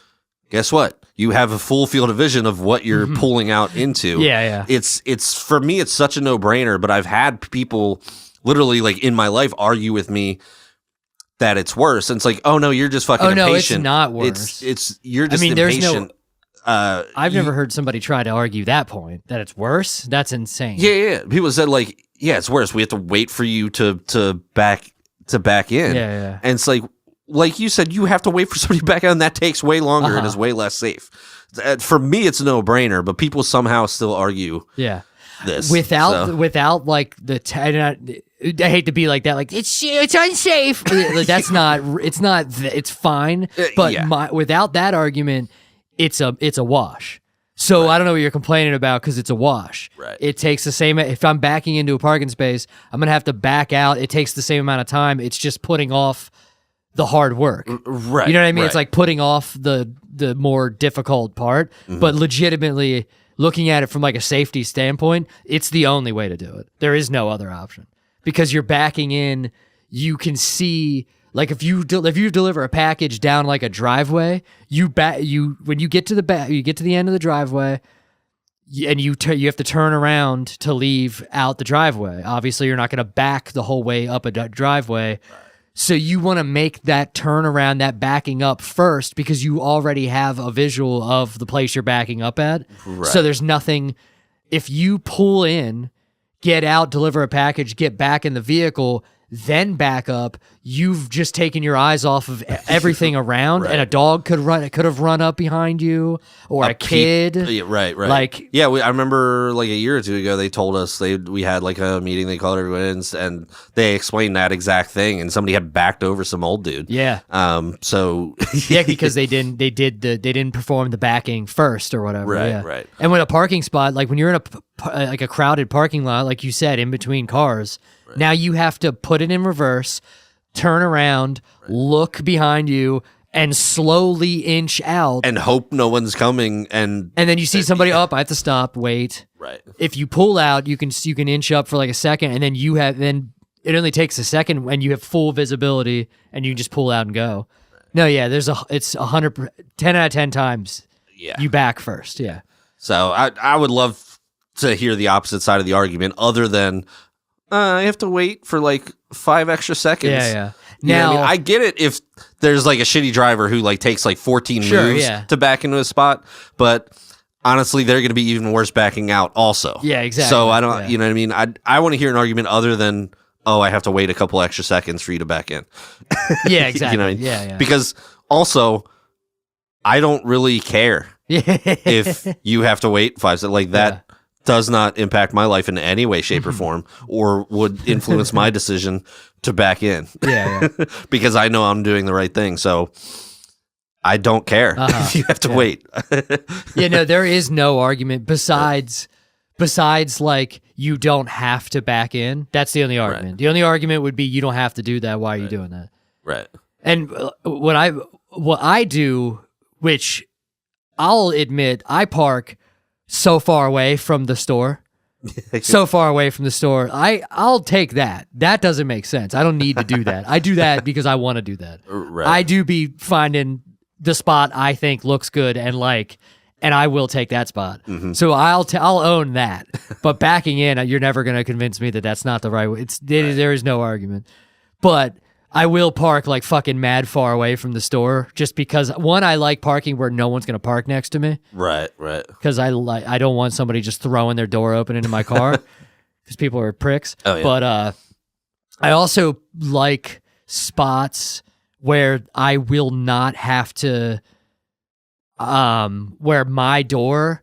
guess what? You have a full field of vision of what you're pulling out into. Yeah. It's for me, it's such a no-brainer, but I've had people literally like in my life argue with me that it's worse. And it's like, oh no, you're just fucking impatient. Oh no, it's not worse. It's you're just impatient. I've never heard somebody try to argue that point, that it's worse. That's insane. Yeah. People said like, yeah, it's worse. We have to wait for you to back in. Yeah. And it's like you said, you have to wait for somebody to back out, and that takes way longer and is way less safe. For me, it's a no-brainer, but people somehow still argue. Yeah. This without like I hate to be like that. Like it's unsafe. That's not. It's not. It's fine. But without that argument, it's a wash. So I don't know what you're complaining about because it's a wash. Right. It takes the same. If I'm backing into a parking space, I'm gonna have to back out. It takes the same amount of time. It's just putting off the hard work. Right. You know what I mean? Right. It's like putting off the more difficult part. But legitimately, looking at it from like a safety standpoint, it's the only way to do it. There is no other option because you're backing in. You can see. Like if you deliver a package down like a driveway, when you get to the end of the driveway, and you have to turn around to leave out the driveway. Obviously, you're not going to back the whole way up a driveway, so you want to make that turnaround, that backing up first, because you already have a visual of the place you're backing up at. Right. So there's nothing. If you pull in, get out, deliver a package, get back in the vehicle, then back up, you've just taken your eyes off of everything around, and a dog could have run up behind you, or a kid. Right. Like, yeah, I remember like a year or two ago, they told us we had like a meeting. They called everyone in, and they explained that exact thing. And somebody had backed over some old dude. Yeah. So yeah, because they didn't perform the backing first or whatever. Right. And when a parking spot, like when you're in a crowded parking lot, like you said, in between cars. Now you have to put it in reverse, turn around, look behind you, and slowly inch out. And hope no one's coming. And then you see somebody up, I have to stop, wait. Right. If you pull out, you can inch up for like a second, and then it only takes a second, and you have full visibility, and you can just pull out and go. No, yeah, it's 100, 10 out of 10 times. Yeah. You back first, yeah. So I would love to hear the opposite side of the argument, other than... I have to wait for like 5 extra seconds. Yeah. Now, I get it if there's like a shitty driver who like takes like 14 moves to back into a spot, but honestly, they're going to be even worse backing out also. Yeah, exactly. So I don't, you know what I mean? I want to hear an argument other than, oh, I have to wait a couple extra seconds for you to back in. Yeah, exactly. You know what I mean? Yeah. Because also, I don't really care if you have to wait 5 seconds like that. Yeah. Does not impact my life in any way, shape, or form, or would influence my decision to back in. Yeah. Because I know I'm doing the right thing. So I don't care if you have to wait. Yeah, no, there is no argument besides like you don't have to back in. That's the only argument. Right. The only argument would be you don't have to do that. Why are you doing that? Right. And what I do, which I'll admit, I park so far away from the store. I'll take that. That doesn't make sense. I don't need to do that. I do that because I want to do that. Right. I do be finding the spot I think looks good and and I will take that spot. Mm-hmm. So I'll own that. But backing in, you're never going to convince me that that's not the right way. There is no argument. But I will park like fucking mad far away from the store, just because one, I like parking where no one's going to park next to me. Right. Because I don't want somebody just throwing their door open into my car because people are pricks. Oh, yeah. But I also like spots where I will not have to, where my door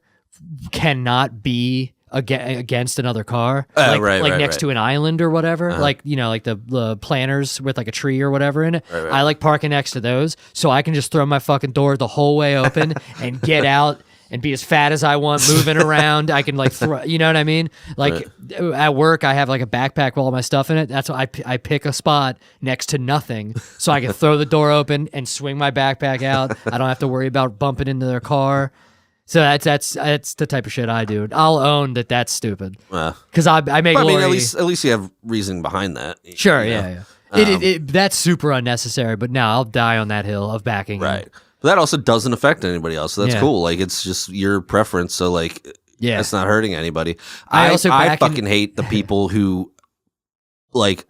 cannot be against another car, like next to an island or whatever, like like the planters with like a tree or whatever in it. Right. I like parking next to those, so I can just throw my fucking door the whole way open and get out and be as fat as I want, moving around. I can like throw, you know what I mean? Like at work, I have like a backpack with all my stuff in it. That's why I pick a spot next to nothing, so I can throw the door open and swing my backpack out. I don't have to worry about bumping into their car. So that's the type of shit I do. I'll own that that's stupid because I make. But I mean, at least you have reasoning behind that. Sure, yeah. That's super unnecessary. But now I'll die on that hill of backing. Right. But that also doesn't affect anybody else. So that's cool. Like it's just your preference. So like, it's not hurting anybody. I fucking hate the people who like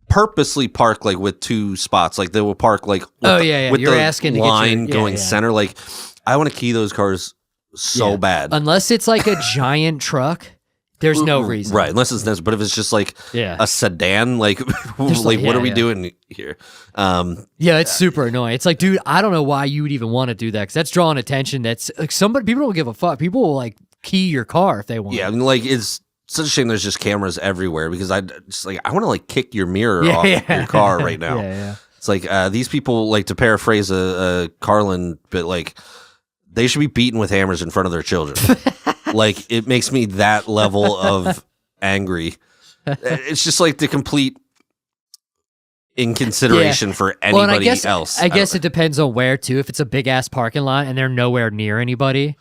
purposely park like with two spots. Like they will park like with You're the asking line going center. Like I want to key those cars so bad. Unless it's like a giant truck, there's no reason. Right, unless it's necessary. But if it's just like a sedan, like, what are we doing here? It's super annoying. It's like, dude, I don't know why you would even want to do that, because that's drawing attention. That's like people don't give a fuck. People will like key your car if they want. Yeah, I mean, like it's such a shame there's just cameras everywhere, because I want to like kick your mirror off your car right now. Yeah. It's like these people, like, to paraphrase a Carlin bit, like they should be beaten with hammers in front of their children. Like, it makes me that level of angry. It's just like the complete inconsideration for anybody else. I guess it depends on where too. If it's a big ass parking lot and they're nowhere near anybody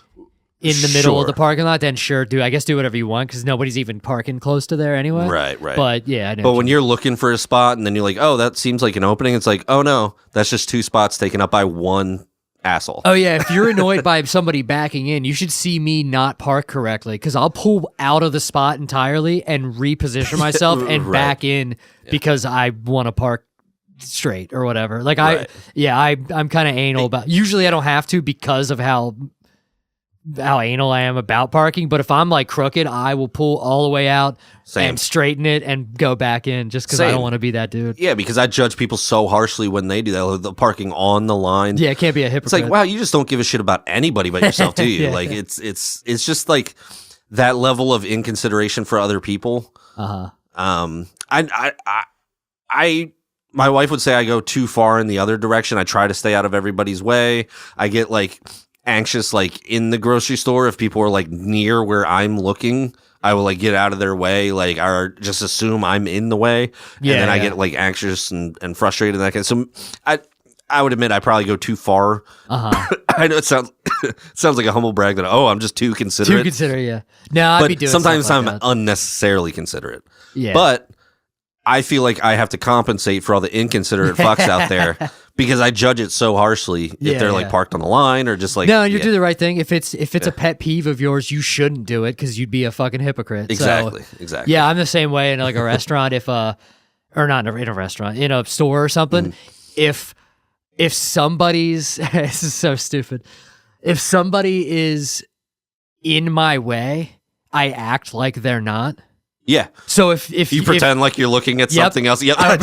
in the middle of the parking lot, then sure, do whatever you want, because nobody's even parking close to there anyway. Right. But yeah, I know. But when you're looking for a spot and then you're like, oh, that seems like an opening, it's like, oh no, that's just two spots taken up by one asshole. Oh yeah, if you're annoyed by somebody backing in, you should see me not park correctly, because I'll pull out of the spot entirely and reposition myself and back in because I want to park straight or whatever. Like I'm kind of anal about. Usually I don't have to because of how anal I am about parking, but if I'm like crooked, I will pull all the way out and straighten it and go back in, just because I don't want to be that dude. Yeah, because I judge people so harshly when they do that, the parking on the line. Yeah, it can't be a hypocrite. It's like, wow, you just don't give a shit about anybody but yourself, do you? Like it's just like that level of inconsideration for other people. My wife would say I go too far in the other direction. I try to stay out of everybody's way. I get like anxious, like in the grocery store, if people are like near where I'm looking, I will like get out of their way, like, or just assume I'm in the way, and then I get like anxious and frustrated and that kind of. So I would admit I probably go too far. I know it sounds like a humble brag that I'm just too considerate. Yeah. No, I'd be doing sometimes like I'm that. unnecessarily considerate. Yeah, but I feel like I have to compensate for all the inconsiderate fucks out there, because I judge it so harshly if they're like parked on the line or just like. No, you do the right thing. If it's a pet peeve of yours, you shouldn't do it, because you'd be a fucking hypocrite. Exactly. Yeah, I'm the same way in like a restaurant. Or not in a restaurant, in a store or something. If somebody's this is so stupid. If somebody is in my way, I act like they're not. Yeah. So if you pretend like you're looking at something else, I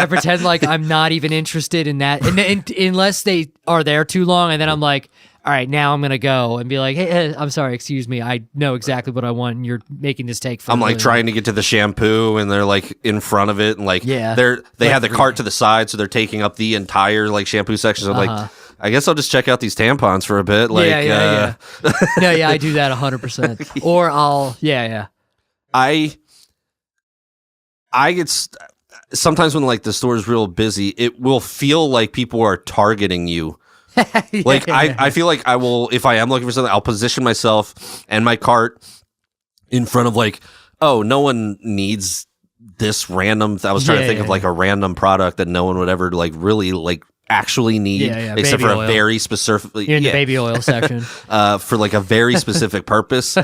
pretend like I'm not even interested in that, and unless they are there too long, and then I'm like, all right, now I'm gonna go and be like, hey, I'm sorry, excuse me, I know exactly what I want, and you're making this take. I'm like trying to get to the shampoo, and they're like in front of it, and like they have the cart to the side, so they're taking up the entire like shampoo section. So I'm like, I guess I'll just check out these tampons for a bit. Like, No, I do that 100%. Or I'll, I get sometimes when like the store is real busy, it will feel like people are targeting you. Like I feel like I will, if I am looking for something, I'll position myself and my cart in front of like, oh, no one needs this random. I was trying to think of like a random product that no one would ever like really like actually need, except baby for oil. a very specific. You're in the baby oil section. For like a very specific purpose.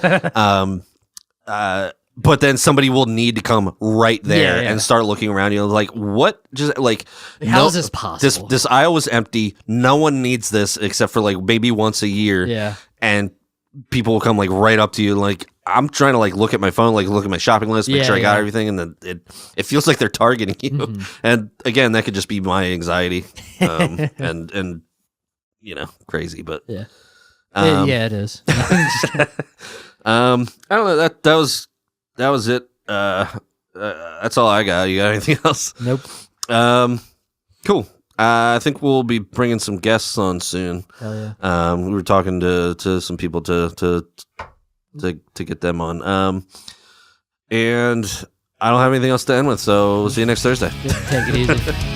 But then somebody will need to come right there and start looking around you like, what? Just like, how is this possible? This aisle was empty. No one needs this except for like maybe once a year. Yeah. And people will come like right up to you. Like, I'm trying to like look at my phone, like look at my shopping list, make sure I got everything. And then it feels like they're targeting you. Mm-hmm. And again, that could just be my anxiety. And you know, crazy, but yeah, it is. I don't know. That was it. That's all I got. You got anything else? Nope. Cool. I think we'll be bringing some guests on soon. Hell yeah. We were talking to some people to get them on. And I don't have anything else to end with, so we'll see you next Thursday. Take it easy.